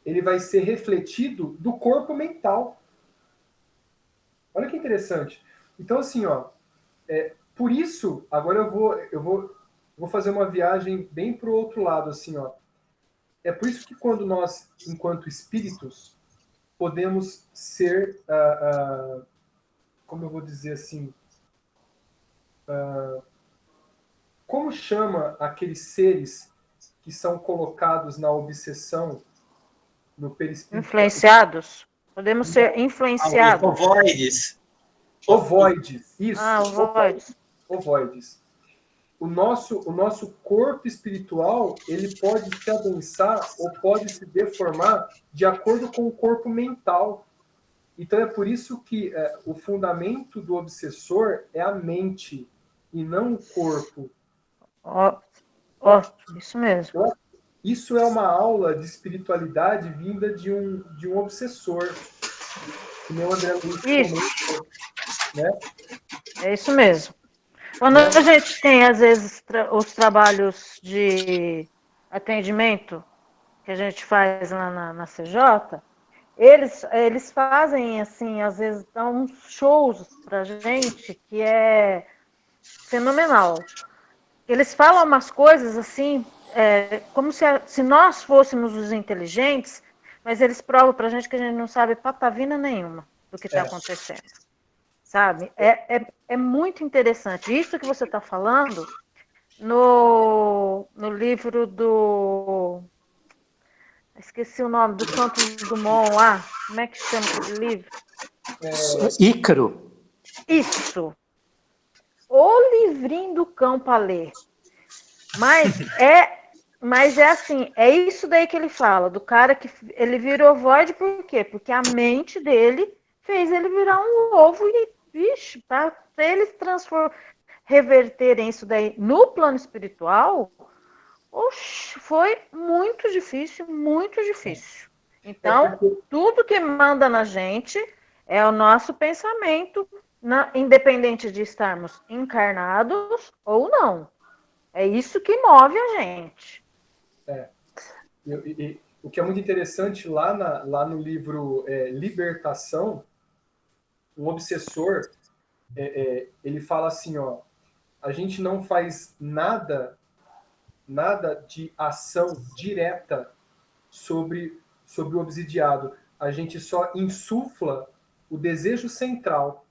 ele vai ser refletido do corpo mental. Olha que interessante. Então, assim, ó, por isso, agora eu vou fazer uma viagem bem para o outro lado, assim, ó. É por isso que quando nós, enquanto espíritos, podemos ser, como eu vou dizer assim, como chama aqueles seres que são colocados na obsessão, no perispírito? Influenciados? Podemos ser influenciados. Ovoides. Ovoides, isso. Ovoides. Ovoides. O nosso corpo espiritual, ele pode se adensar ou pode se deformar de acordo com o corpo mental. Então é por isso que o fundamento do obsessor é a mente e não o corpo. Isso mesmo. Isso é uma aula de espiritualidade vinda de um obsessor. Que nem o André Luiz comentou, né? É isso mesmo. Quando a gente tem, às vezes, os trabalhos de atendimento que a gente faz lá na CJ, eles fazem, assim, às vezes, dão uns shows pra gente que é fenomenal. Eles falam umas coisas, assim, como se nós fôssemos os inteligentes, mas eles provam pra gente que a gente não sabe patavina nenhuma do que está acontecendo. Sabe? É muito interessante. Isso que você está falando no livro do... Esqueci o nome, do Santos Dumont lá. Como é que chama aquele livro? Ícaro. Isso. O livrinho do cão para ler. Mas é assim, é isso daí que ele fala, do cara que ele virou ovoide, por quê? Porque a mente dele fez ele virar um ovo e, vixe, para eles reverterem isso daí no plano espiritual, foi muito difícil, muito difícil. Então, tudo que manda na gente é o nosso pensamento, independente de estarmos encarnados ou não. É isso que move a gente. O que é muito interessante, lá no livro Libertação, um obsessor, ele fala assim, ó, a gente não faz nada de ação direta sobre o obsidiado. A gente só insufla o desejo central.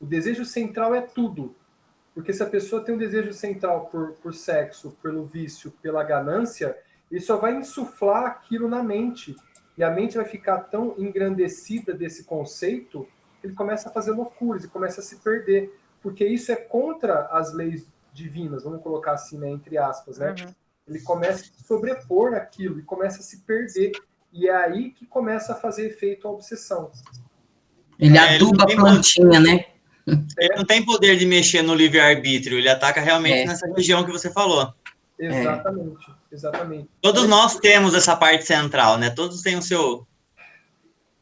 O desejo central é tudo. Porque se a pessoa tem um desejo central por sexo, pelo vício, pela ganância, ele só vai insuflar aquilo na mente. E a mente vai ficar tão engrandecida desse conceito que ele começa a fazer loucuras e começa a se perder. Porque isso é contra as leis divinas, vamos colocar assim, né, entre aspas, né? Uhum. Ele começa a se sobrepor naquilo e começa a se perder. E é aí que começa a fazer efeito a obsessão. Ele aduba a plantinha, né? Ele não tem poder de mexer no livre-arbítrio, ele ataca realmente nessa região que você falou. Exatamente, exatamente. Todos nós temos essa parte central, né? Todos têm o seu...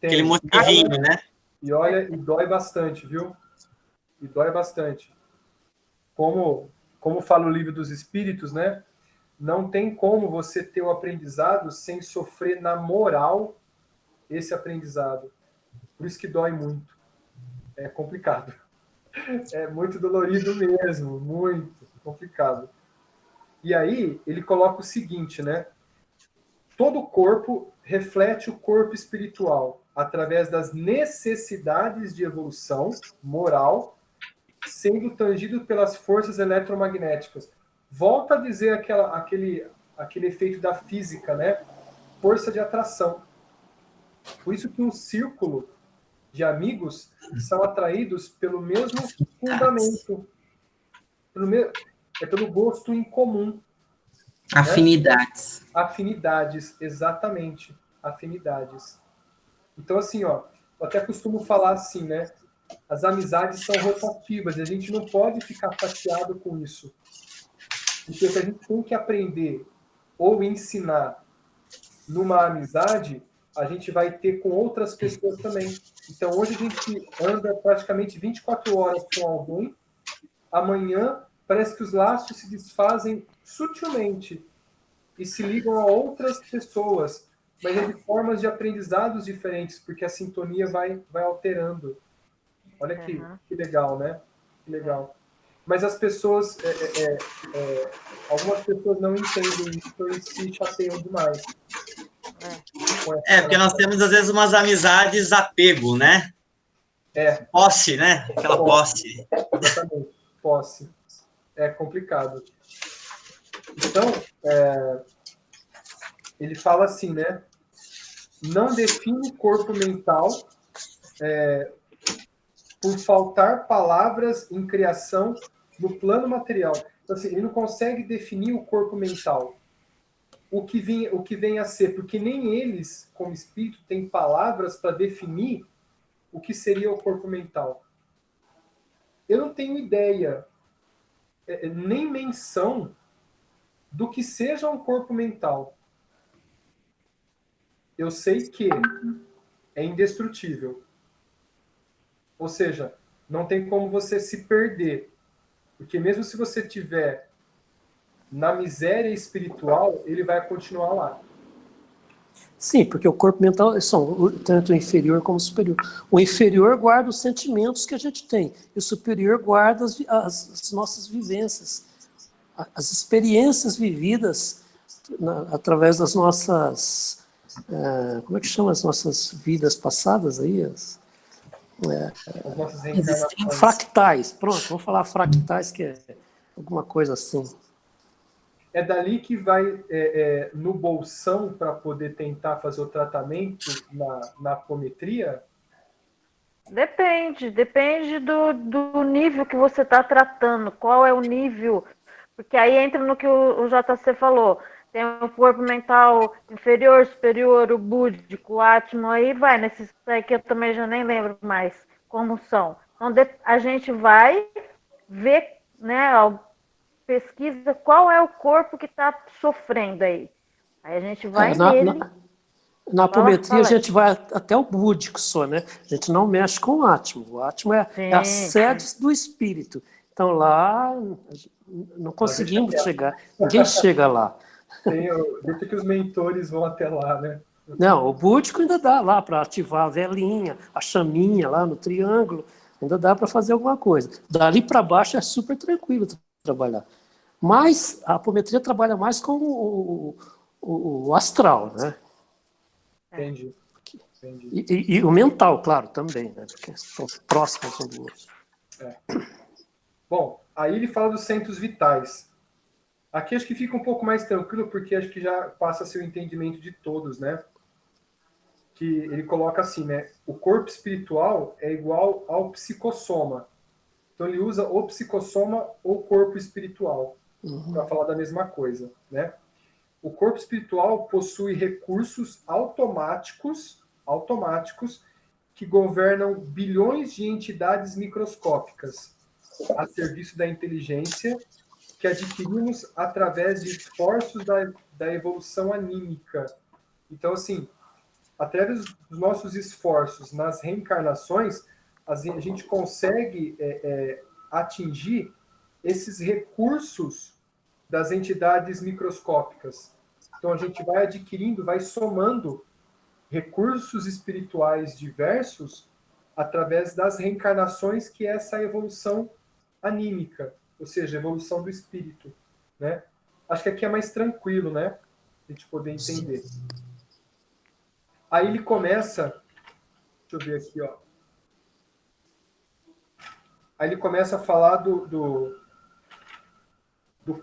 aquele motivinho, né? E olha, e dói bastante, viu? E dói bastante. Como fala o Livro dos Espíritos, né? Não tem como você ter o aprendizado sem sofrer na moral esse aprendizado. Por isso que dói muito. É complicado. É muito dolorido mesmo, muito complicado. E aí, ele coloca o seguinte, né? Todo corpo reflete o corpo espiritual através das necessidades de evolução moral, sendo tangido pelas forças eletromagnéticas. Volta a dizer aquele efeito da física, né? Força de atração. Por isso que um círculo de amigos são atraídos pelo mesmo fundamento, pelo gosto em comum. Afinidades. Né? Afinidades, exatamente. Afinidades. Então, assim, ó, eu até costumo falar assim, né? As amizades são rotativas e a gente não pode ficar chateado com isso. Porque o que a gente tem que aprender ou ensinar numa amizade, a gente vai ter com outras pessoas também. Então, hoje a gente anda praticamente 24 horas com alguém, amanhã parece que os laços se desfazem sutilmente e se ligam a outras pessoas, mas é de formas de aprendizados diferentes, porque a sintonia vai alterando. Olha que legal, né? Que legal. Mas as pessoas, algumas pessoas não entendem isso e se chateiam demais. Porque nós temos, às vezes, umas amizades apego, né? Posse, né? Aquela posse. Exatamente, posse. É complicado. Então, ele fala assim, né? Não define corpo mental por faltar palavras em criação no plano material. Então, assim, ele não consegue definir o corpo mental. O que vem a ser, porque nem eles, como espírito, têm palavras para definir o que seria o corpo mental. Eu não tenho ideia, nem menção do que seja um corpo mental. Eu sei que é indestrutível. Ou seja, não tem como você se perder. Porque mesmo se você estiver na miséria espiritual, ele vai continuar lá. Sim, porque o corpo mental são tanto o inferior como o superior. O inferior guarda os sentimentos que a gente tem, e o superior guarda as nossas vivências, as experiências vividas através das nossas... como é que chama as nossas vidas passadas aí? As nossas reencarnações. Fractais, pronto, vamos falar fractais, que é alguma coisa assim. É dali que vai no bolsão para poder tentar fazer o tratamento na apometria? Depende do nível que você está tratando, qual é o nível, porque aí entra no que o JC falou, tem o corpo mental inferior, superior, o búdico, o átimo, aí vai, nesses que eu também já nem lembro mais como são. Então a gente vai ver, né, pesquisa qual é o corpo que está sofrendo aí. Aí a gente vai nele. Na apometria, a gente vai até o búdico só, né? A gente não mexe com o átimo. O átimo é a sede do espírito. Então, lá, não conseguimos chegar. Ninguém chega lá. Deixa que os mentores vão até lá, né? Não, o búdico ainda dá lá para ativar a velinha, a chaminha lá no triângulo. Ainda dá para fazer alguma coisa. Dali para baixo é super tranquilo trabalhar. Mas a apometria trabalha mais com o astral, né? Entendi. E o mental, claro, também, né? Porque estão próximos um do outro. Bom, aí ele fala dos centros vitais. Aqui acho que fica um pouco mais tranquilo, porque acho que já passa a ser o entendimento de todos, né? Que ele coloca assim, né? O corpo espiritual é igual ao psicossoma. Então ele usa o psicossoma ou corpo espiritual para falar da mesma coisa, né? O corpo espiritual possui recursos automáticos que governam bilhões de entidades microscópicas a serviço da inteligência que adquirimos através de esforços da evolução anímica. Então, assim, através dos nossos esforços nas reencarnações, a gente consegue atingir esses recursos das entidades microscópicas. Então, a gente vai adquirindo, vai somando recursos espirituais diversos através das reencarnações, que é essa evolução anímica, ou seja, evolução do espírito, né? Acho que aqui é mais tranquilo, né? A gente poder entender. Aí ele começa, deixa eu ver aqui, ó. Aí ele começa a falar do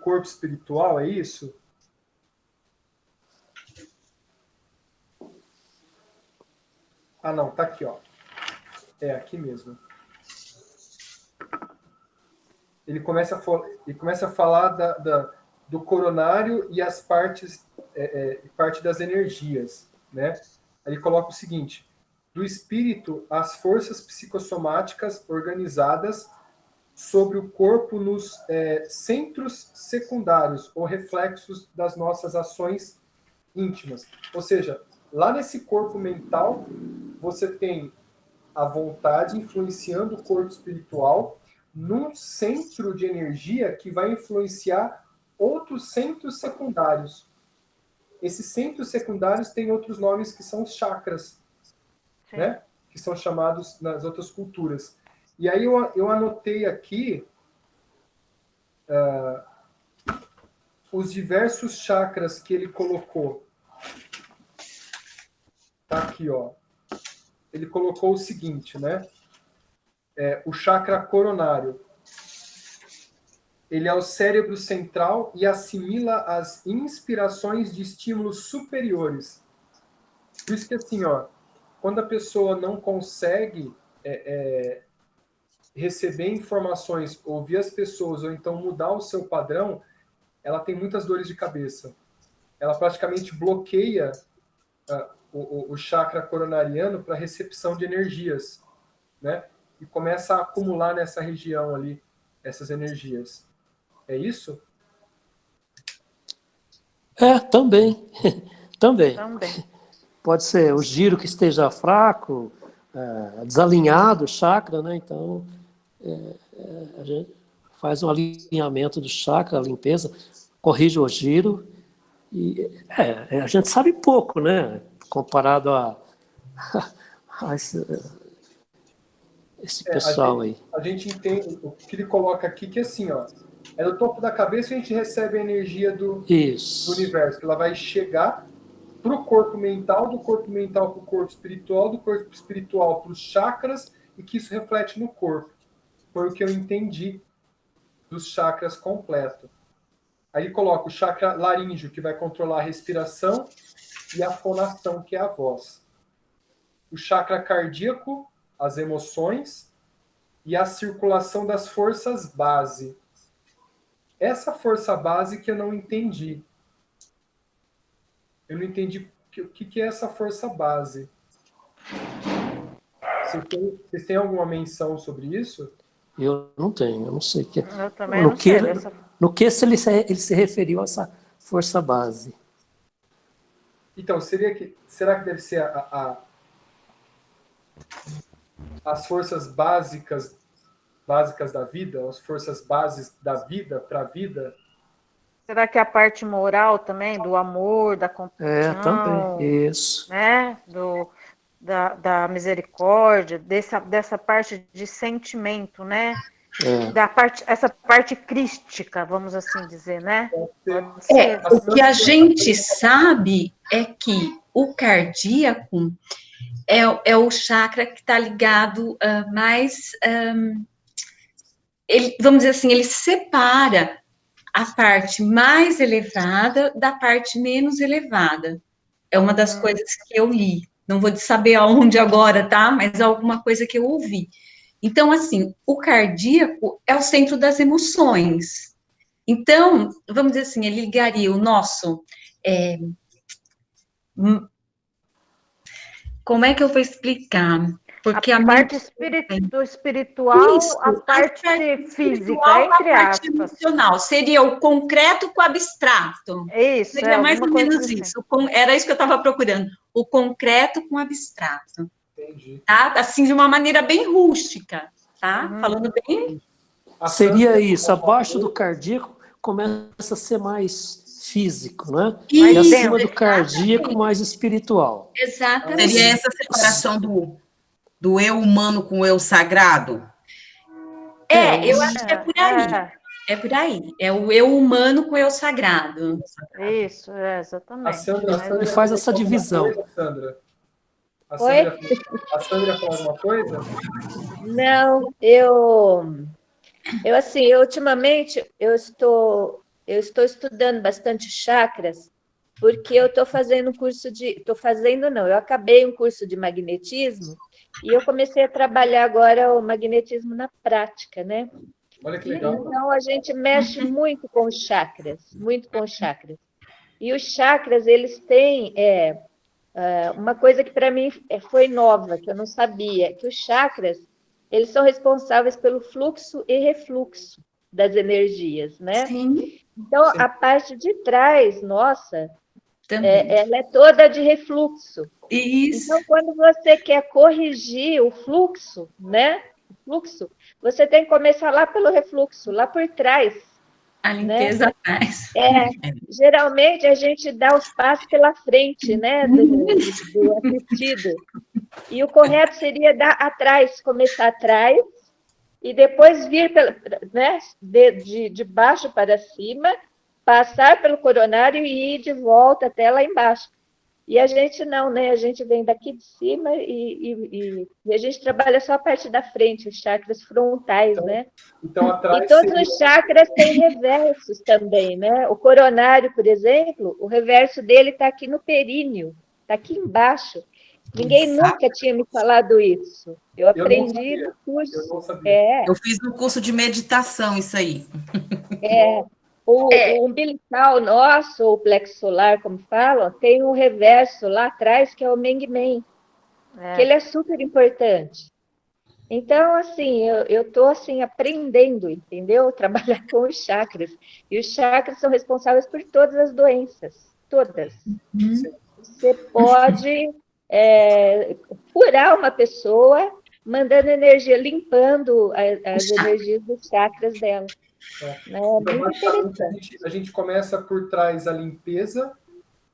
corpo espiritual, é isso? Ah, não, tá aqui, ó. É aqui mesmo. Ele começa a falar do coronário e as partes, parte das energias, né? Aí ele coloca o seguinte: do espírito as forças psicossomáticas organizadas sobre o corpo nos centros secundários ou reflexos das nossas ações íntimas. Ou seja, lá nesse corpo mental, você tem a vontade influenciando o corpo espiritual num centro de energia que vai influenciar outros centros secundários. Esses centros secundários têm outros nomes que são os chakras, né? Que são chamados nas outras culturas. E aí eu anotei aqui os diversos chakras que ele colocou. Tá aqui, ó. Ele colocou o seguinte, né? O chakra coronário. Ele é o cérebro central e assimila as inspirações de estímulos superiores. Por isso que, assim, ó, quando a pessoa não consegue receber informações, ouvir as pessoas, ou então mudar o seu padrão, ela tem muitas dores de cabeça. Ela praticamente bloqueia o chakra coronariano para recepção de energias, né? E começa a acumular nessa região ali essas energias. É isso? Também. Também. Também. Pode ser o giro que esteja fraco, desalinhado o chakra, né? Então, a gente faz um alinhamento do chakra, a limpeza, corrige o giro. E a gente sabe pouco, né? Comparado a esse pessoal aí. A gente entende o que ele coloca aqui, que é assim, ó, é do topo da cabeça que a gente recebe a energia do universo, que ela vai chegar para o corpo mental, do corpo mental para o corpo espiritual, do corpo espiritual para os chakras, e que isso reflete no corpo. Foi o que eu entendi dos chakras completo. Aí ele coloca o chakra laríngeo, que vai controlar a respiração e a fonação, que é a voz. O chakra cardíaco, as emoções e a circulação das forças base. Essa força base que eu não entendi. Eu não entendi o que é essa força base. Vocês têm alguma menção sobre isso? Eu não tenho, eu não sei o que. Eu também não sei dessa. No que ele se referiu a essa força base? Então, será que deve ser as forças básicas da vida, as forças bases da vida para a vida? Será que a parte moral também, do amor, da compaixão? Também, isso. Né? Da misericórdia, dessa parte de sentimento, né? Essa parte crística, vamos assim dizer, né? O que a gente sabe é que o cardíaco é o chakra que está ligado mais... vamos dizer assim, ele separa a parte mais elevada da parte menos elevada. É uma das coisas que eu li. Não vou saber aonde agora, tá? Mas é alguma coisa que eu ouvi. Então, assim, o cardíaco é o centro das emoções. Então, vamos dizer assim, ele ligaria o nosso... como é que eu vou explicar? Porque a parte espiritual, isso, a parte física, entre aspas. A parte emocional, seria o concreto com o abstrato. Isso, seria mais ou menos isso. Era isso que eu estava procurando. O concreto com o abstrato. Entendi. Tá? Assim, de uma maneira bem rústica, tá? Falando bem... Seria isso, abaixo do cardíaco começa a ser mais físico, né? Isso, e acima do cardíaco, mais espiritual. Exatamente. Seria essa separação do eu humano com o eu sagrado? Eu acho que é por aí. É por aí. É o eu humano com o eu sagrado. Isso, exatamente. A Sandra faz essa divisão. A Sandra fala alguma coisa? Não, eu ultimamente estou estudando bastante chakras, porque eu estou fazendo eu acabei um curso de magnetismo e eu comecei a trabalhar agora o magnetismo na prática, né? Olha que legal. Então a gente mexe muito com os chakras, muito com os chakras. E os chakras, eles têm uma coisa que para mim foi nova, que eu não sabia, que os chakras, eles são responsáveis pelo fluxo e refluxo das energias, né? Sim, Então, Sim. a parte de trás, nossa, também. ela é toda de refluxo. Isso, Então, quando você quer corrigir o fluxo, né? O fluxo, você tem que começar lá pelo refluxo, lá por trás, a né? limpeza atrás. Geralmente a gente dá os passos pela frente, né? Do assistido. E o correto seria dar atrás, começar atrás e depois vir né? de baixo para cima, passar pelo coronário e ir de volta até lá embaixo. E a gente não, né? A gente vem daqui de cima e a gente trabalha só a parte da frente, os chakras frontais, né? Então, E atrás todos seria... os chakras têm reversos também, né? O coronário, por exemplo, o reverso dele está aqui no períneo, está aqui embaixo. Ninguém Exato. nunca tinha me falado isso. Eu aprendi no Eu curso. não sabia. Eu fiz um curso de meditação, isso aí. O umbilical nosso, ou plexo solar, como falam, tem um reverso lá atrás, que é o Meng Men, que ele é super importante. Então, assim, eu estou assim, aprendendo, entendeu? Trabalhar com os chakras. E os chakras são responsáveis por todas as doenças, todas. Você pode curar uma pessoa mandando energia, limpando as energias dos chakras dela. Né? Então, Muito interessante. a gente começa por trás a limpeza,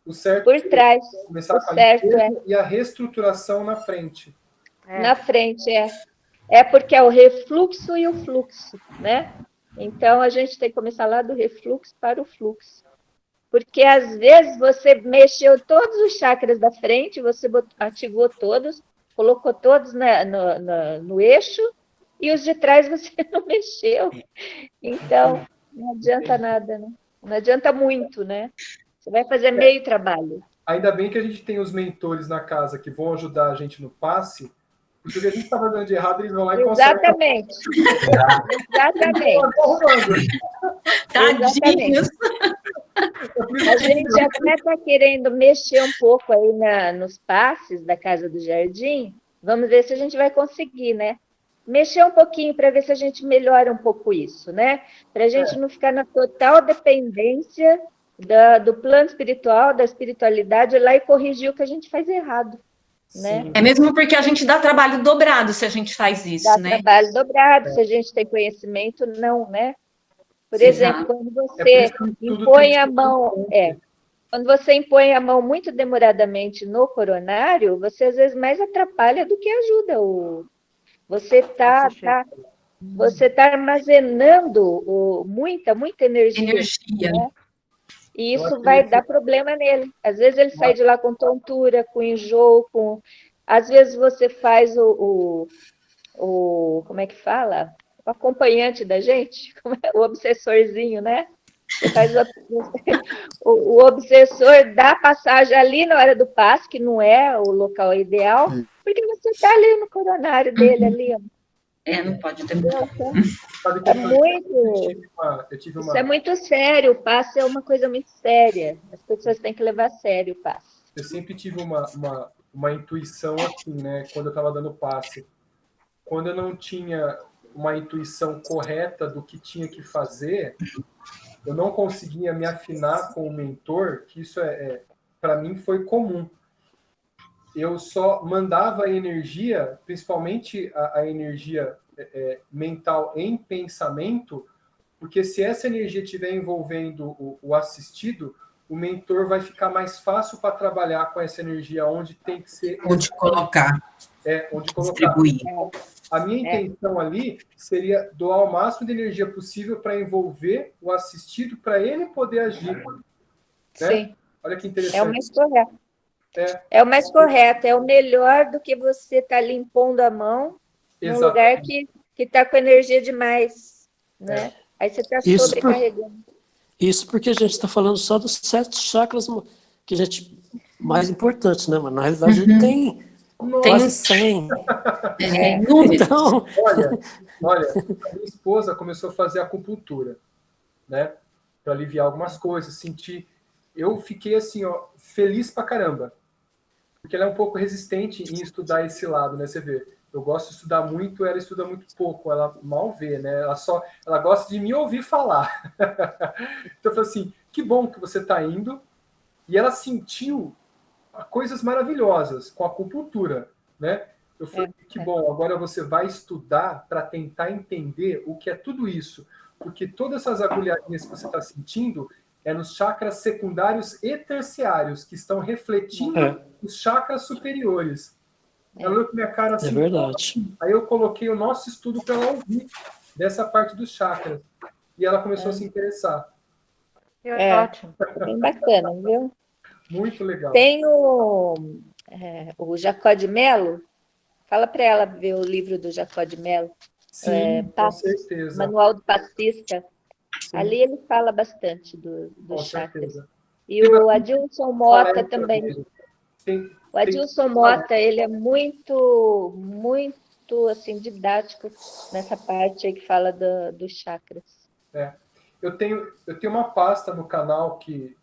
o certo Por trás, começar o com a certo limpeza e a reestruturação na frente. na frente, É porque é o refluxo e o fluxo, né? Então, a gente tem que começar lá do refluxo para o fluxo. Porque, às vezes, você mexeu todos os chakras da frente, você ativou todos, colocou todos no eixo, e os de trás você não mexeu. Então, não adianta nada, né? Não adianta muito, né? Você vai fazer meio trabalho. Ainda bem que a gente tem os mentores na casa que vão ajudar a gente no passe, porque o que a gente está fazendo de errado, eles vão lá e consertam. Exatamente. Exatamente. tadinhos. A gente até está querendo mexer um pouco aí nos passes da Casa do Jardim. Vamos ver se a gente vai conseguir, né? Mexer um pouquinho para ver se a gente melhora um pouco isso, né? Para a gente não ficar na total dependência do plano espiritual, da espiritualidade, lá e corrigir o que a gente faz errado, né? É mesmo porque a gente dá trabalho dobrado se a gente faz isso, Dá né? trabalho dobrado, se a gente tem conhecimento, não, né? Por Sim, exemplo, quando você impõe a mão, quando você impõe a mão muito demoradamente no coronário, você às vezes mais atrapalha do que ajuda. Você está armazenando muita energia. Né? E isso vai dar problema nele. Às vezes ele sai de lá com tontura, com enjoo, às vezes você faz como é que fala? O acompanhante da gente, o obsessorzinho, né? Você faz o obsessor dá passagem ali na hora do passe, que não é o local ideal, porque você está ali no coronário dele, ali. Não pode ter muito. Isso é muito sério, o passe é uma coisa muito séria. As pessoas têm que levar a sério o passe. Eu sempre tive uma intuição assim, né? Quando eu estava dando passe. Quando eu não tinha uma intuição correta do que tinha que fazer, eu não conseguia me afinar com o mentor, que isso para mim foi comum. Eu só mandava a energia, principalmente a energia mental em pensamento, porque se essa energia estiver envolvendo o assistido, o mentor vai ficar mais fácil para trabalhar com essa energia onde tem que ser... Onde colocar. Onde colocar. Distribuir. A minha intenção ali seria doar o máximo de energia possível para envolver o assistido, para ele poder agir. Né? Sim. Olha que interessante. É o mais correto. É o mais correto, é o melhor do que você estar limpando a mão num lugar que está com energia demais. Né? Aí você está sobrecarregando. Isso porque a gente está falando só dos 7 chakras que a gente mais importantes, né? Mas na realidade a gente tem quase 100. Então... Olha, a minha esposa começou a fazer acupuntura, né? Para aliviar algumas coisas, sentir. Eu fiquei assim, feliz pra caramba. porque ela é um pouco resistente em estudar esse lado, né? Você vê, eu gosto de estudar muito, ela estuda muito pouco, ela mal vê, né? Ela gosta de me ouvir falar. Então eu falei assim, que bom que você está indo, e ela sentiu coisas maravilhosas com a acupuntura, né? Eu falei, que bom, agora você vai estudar para tentar entender o que é tudo isso, porque todas essas agulhadinhas que você está sentindo é nos chakras secundários e terciários, que estão refletindo os chakras superiores. Ela olhou com minha cara assim. É verdade. Aí eu coloquei o nosso estudo para ela ouvir dessa parte dos chakras. E ela começou a se interessar. Ótimo. Bem bacana, viu? Muito legal. Tem o Jacó de Mello. Fala para ela ver o livro do Jacó de Mello. Sim, com certeza. Manual do Passista. Sim. Ali ele fala bastante do chakras. Certeza. E o Adilson Mota também. O Adilson Mota, ele é muito, muito assim, didático nessa parte aí que fala dos chakras. Eu tenho uma pasta no canal que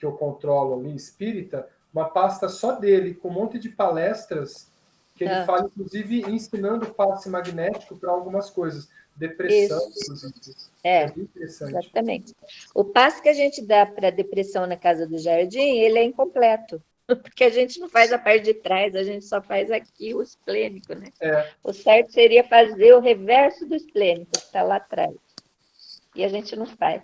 eu controlo ali, Espírita, uma pasta só dele, com um monte de palestras que ele fala, inclusive, ensinando passe magnético para algumas coisas. Depressão, inclusive. É bem interessante. Exatamente. O passe que a gente dá para depressão na Casa do Jardim, ele é incompleto, porque a gente não faz a parte de trás, a gente só faz aqui o esplênico, né? O certo seria fazer o reverso do esplênico, que está lá atrás. E a gente não faz.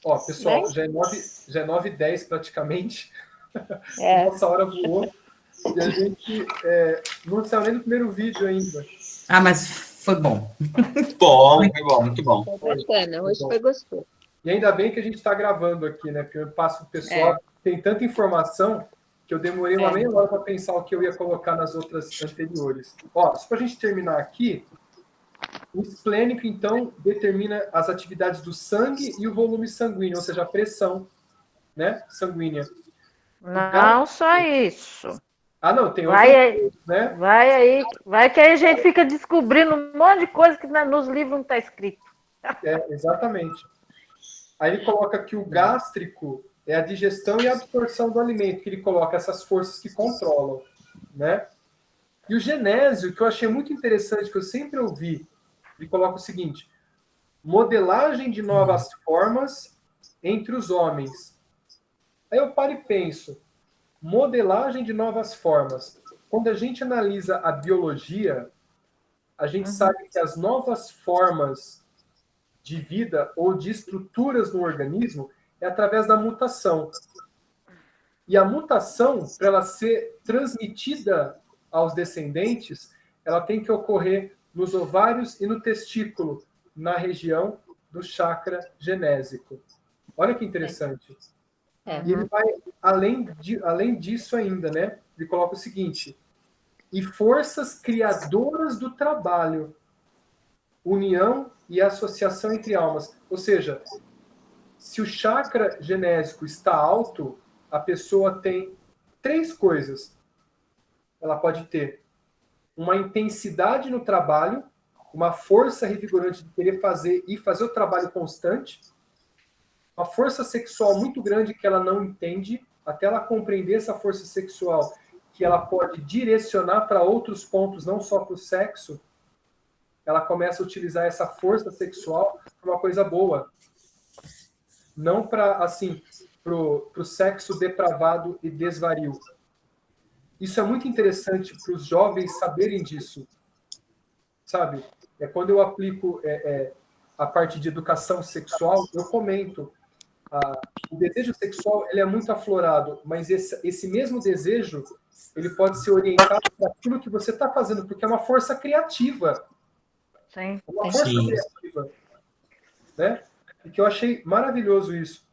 Ó, pessoal, já é 9h10 praticamente. Nossa hora voou. E a gente não saiu nem do primeiro vídeo ainda. Ah, mas foi bom. Muito bom. Foi bacana, hoje foi gostoso. E ainda bem que a gente está gravando aqui, né? Porque eu passo o pessoal, tem tanta informação que eu demorei uma meia hora para pensar o que eu ia colocar nas outras anteriores. Ó, só para a gente terminar aqui, o esplênico, então, determina as atividades do sangue e o volume sanguíneo, ou seja, a pressão, né, sanguínea. Não só isso. Ah, não, tem outra coisa, né? Vai que aí a gente fica descobrindo um monte de coisa que nos livros não está escrito. Exatamente. Aí ele coloca que o gástrico é a digestão e a absorção do alimento, que ele coloca essas forças que controlam, né? E o genésio, que eu achei muito interessante, que eu sempre ouvi, ele coloca o seguinte: modelagem de novas formas entre os homens. Aí eu paro e penso, modelagem de novas formas. Quando a gente analisa a biologia, a gente sabe que as novas formas de vida ou de estruturas no organismo é através da mutação. E a mutação, para ela ser transmitida aos descendentes, ela tem que ocorrer nos ovários e no testículo, na região do chakra genésico. Olha que interessante. E ele vai além disso ainda, né? Ele coloca o seguinte: e forças criadoras do trabalho, união e associação entre almas. Ou seja, se o chakra genésico está alto, a pessoa tem 3 coisas. Ela pode ter uma intensidade no trabalho, uma força revigorante de querer fazer o trabalho constante, uma força sexual muito grande que ela não entende, até ela compreender essa força sexual, que ela pode direcionar para outros pontos, não só para o sexo, ela começa a utilizar essa força sexual para uma coisa boa. Não para, assim, pro sexo depravado e desvario. Isso é muito interessante para os jovens saberem disso. Sabe? Quando eu aplico a parte de educação sexual, eu comento. O desejo sexual ele é muito aflorado, mas esse mesmo desejo ele pode ser orientado para aquilo que você está fazendo, porque é uma força criativa. Sim. Uma força criativa. Né? E que eu achei maravilhoso isso.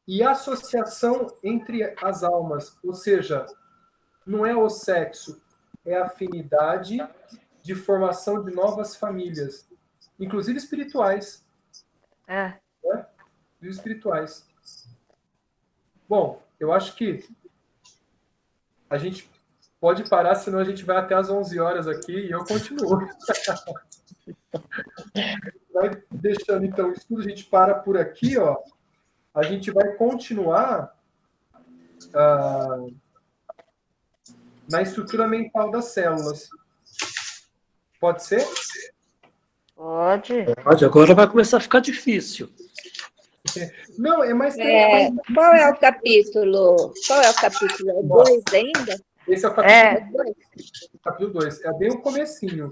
E a associação entre as almas, ou seja, não é o sexo, é a afinidade de formação de novas famílias, inclusive espirituais. Né? Espirituais. Bom, eu acho que a gente pode parar, senão a gente vai até às 11 horas aqui e eu continuo. Vai deixando, então, o estudo, a gente para por aqui, ó. A gente vai continuar na estrutura mental das células. Pode ser? Pode. Agora vai começar a ficar difícil. Não, é mais... Qual é o capítulo? Qual é o capítulo? É 2 ainda? Esse é o capítulo 2. É bem o comecinho.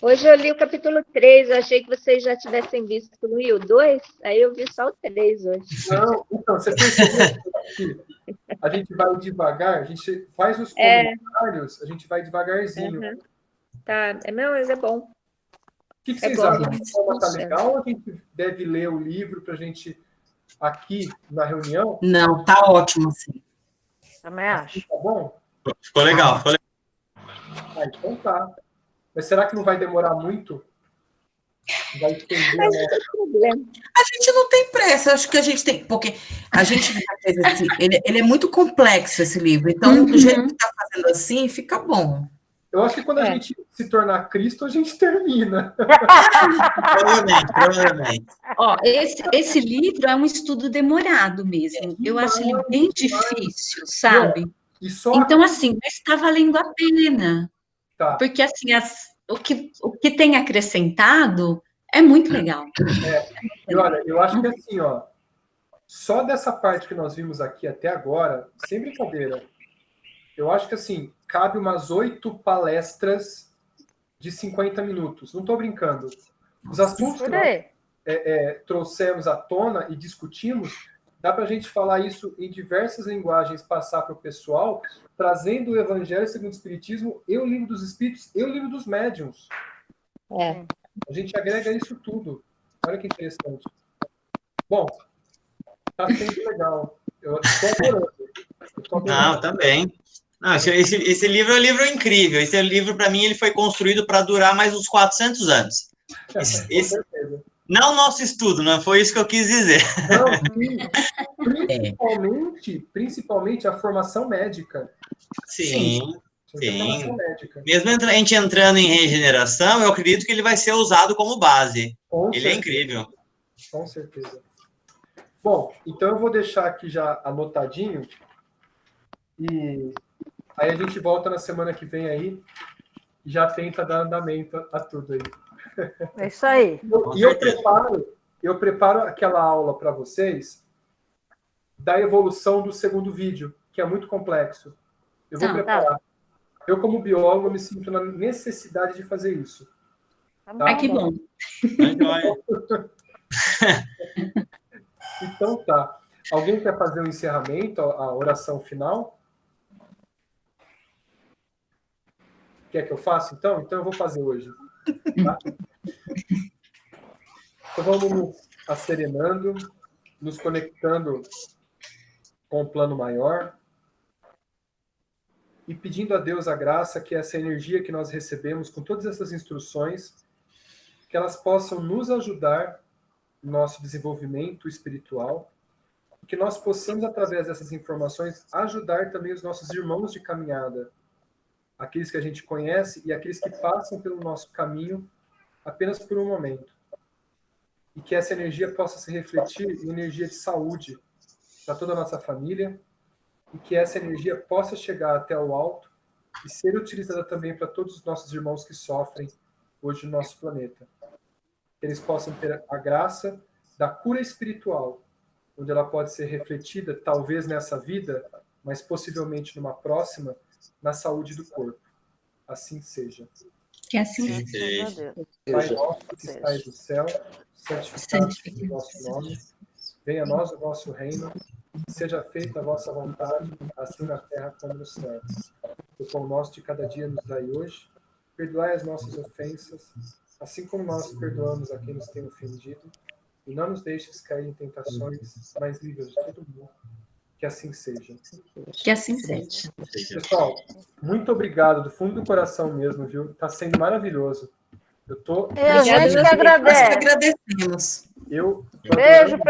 Hoje eu li o capítulo 3, eu achei que vocês já tivessem visto o 2, aí eu vi só o 3 hoje. Não, então, você percebeu que a gente vai devagar, a gente faz os comentários, a gente vai devagarzinho. Tá, não, mas é bom. O que vocês bom. acham? A forma tá legal ou a gente deve ler o livro para a gente, aqui na reunião? Não, tá ótimo, sim. Também acho. Tá bom? Ficou legal, ficou legal. Então tá. Mas será que não vai demorar muito? Vai entender, Mas né? não tem problema. A gente não tem pressa, acho que a gente tem, porque a gente fez assim, ele é muito complexo esse livro, então do jeito que está fazendo assim, fica bom. Eu acho que quando a gente se tornar Cristo, a gente termina. Provavelmente. Ó, esse livro é um estudo demorado mesmo. Eu acho ele bem difícil, sabe? E só Então, assim, mas está valendo a pena. tá. Porque, assim, o que tem acrescentado é muito legal. E olha, eu acho que assim, ó, só dessa parte que nós vimos aqui até agora, sem brincadeira, eu acho que assim, cabe umas 8 palestras de 50 minutos. Não estou brincando. Os assuntos que nós trouxemos à tona e discutimos, dá para a gente falar isso em diversas linguagens, passar para o pessoal, trazendo o Evangelho segundo o Espiritismo e o Livro dos Espíritos e o Livro dos Médiuns. A gente agrega isso tudo. Olha que interessante. Bom, tá sendo legal. Eu estou adorando. Não, também. Não, esse livro é um livro incrível. Esse livro, para mim, ele foi construído para durar mais uns 400 anos. Com certeza. Não o nosso estudo, não foi isso que eu quis dizer. Não, principalmente a formação médica. Sim. Formação médica. Mesmo a gente entrando em regeneração, eu acredito que ele vai ser usado como base. Ele é incrível. Com certeza. Bom, então eu vou deixar aqui já anotadinho e aí a gente volta na semana que vem aí e já tenta dar andamento a tudo aí. É isso aí. E eu preparo aquela aula para vocês da evolução do segundo vídeo, que é muito complexo. Eu vou preparar. Eu, como biólogo, me sinto na necessidade de fazer isso. Tá? Ai, que bom. Então tá. Alguém quer fazer um encerramento, a oração final? Quer que eu faça, então? Então eu vou fazer hoje. Tá? Então vamos nos asserenando, nos conectando com o plano maior e pedindo a Deus a graça que essa energia que nós recebemos com todas essas instruções, que elas possam nos ajudar no nosso desenvolvimento espiritual, que nós possamos, através dessas informações, ajudar também os nossos irmãos de caminhada, aqueles que a gente conhece e aqueles que passam pelo nosso caminho apenas por um momento. E que essa energia possa se refletir em energia de saúde para toda a nossa família, e que essa energia possa chegar até o alto e ser utilizada também para todos os nossos irmãos que sofrem hoje no nosso planeta. Que eles possam ter a graça da cura espiritual, onde ela pode ser refletida, talvez nessa vida, mas possivelmente numa próxima, na saúde do corpo. Assim seja. Que assim seja. Pai nosso que estais no céu, santificado seja o vosso nome, venha a nós o vosso reino, seja feita a vossa vontade, assim na terra como no céu. O pão nosso de cada dia nos dai hoje, perdoai as nossas ofensas, assim como nós perdoamos a quem nos tem ofendido, e não nos deixes cair em tentações, mas livra-nos de todo mundo. Que assim seja. Que assim seja. Pessoal, muito obrigado, do fundo do coração mesmo, viu? Está sendo maravilhoso. A gente que agradece. Nós que agradecemos. Eu Beijo, pessoal.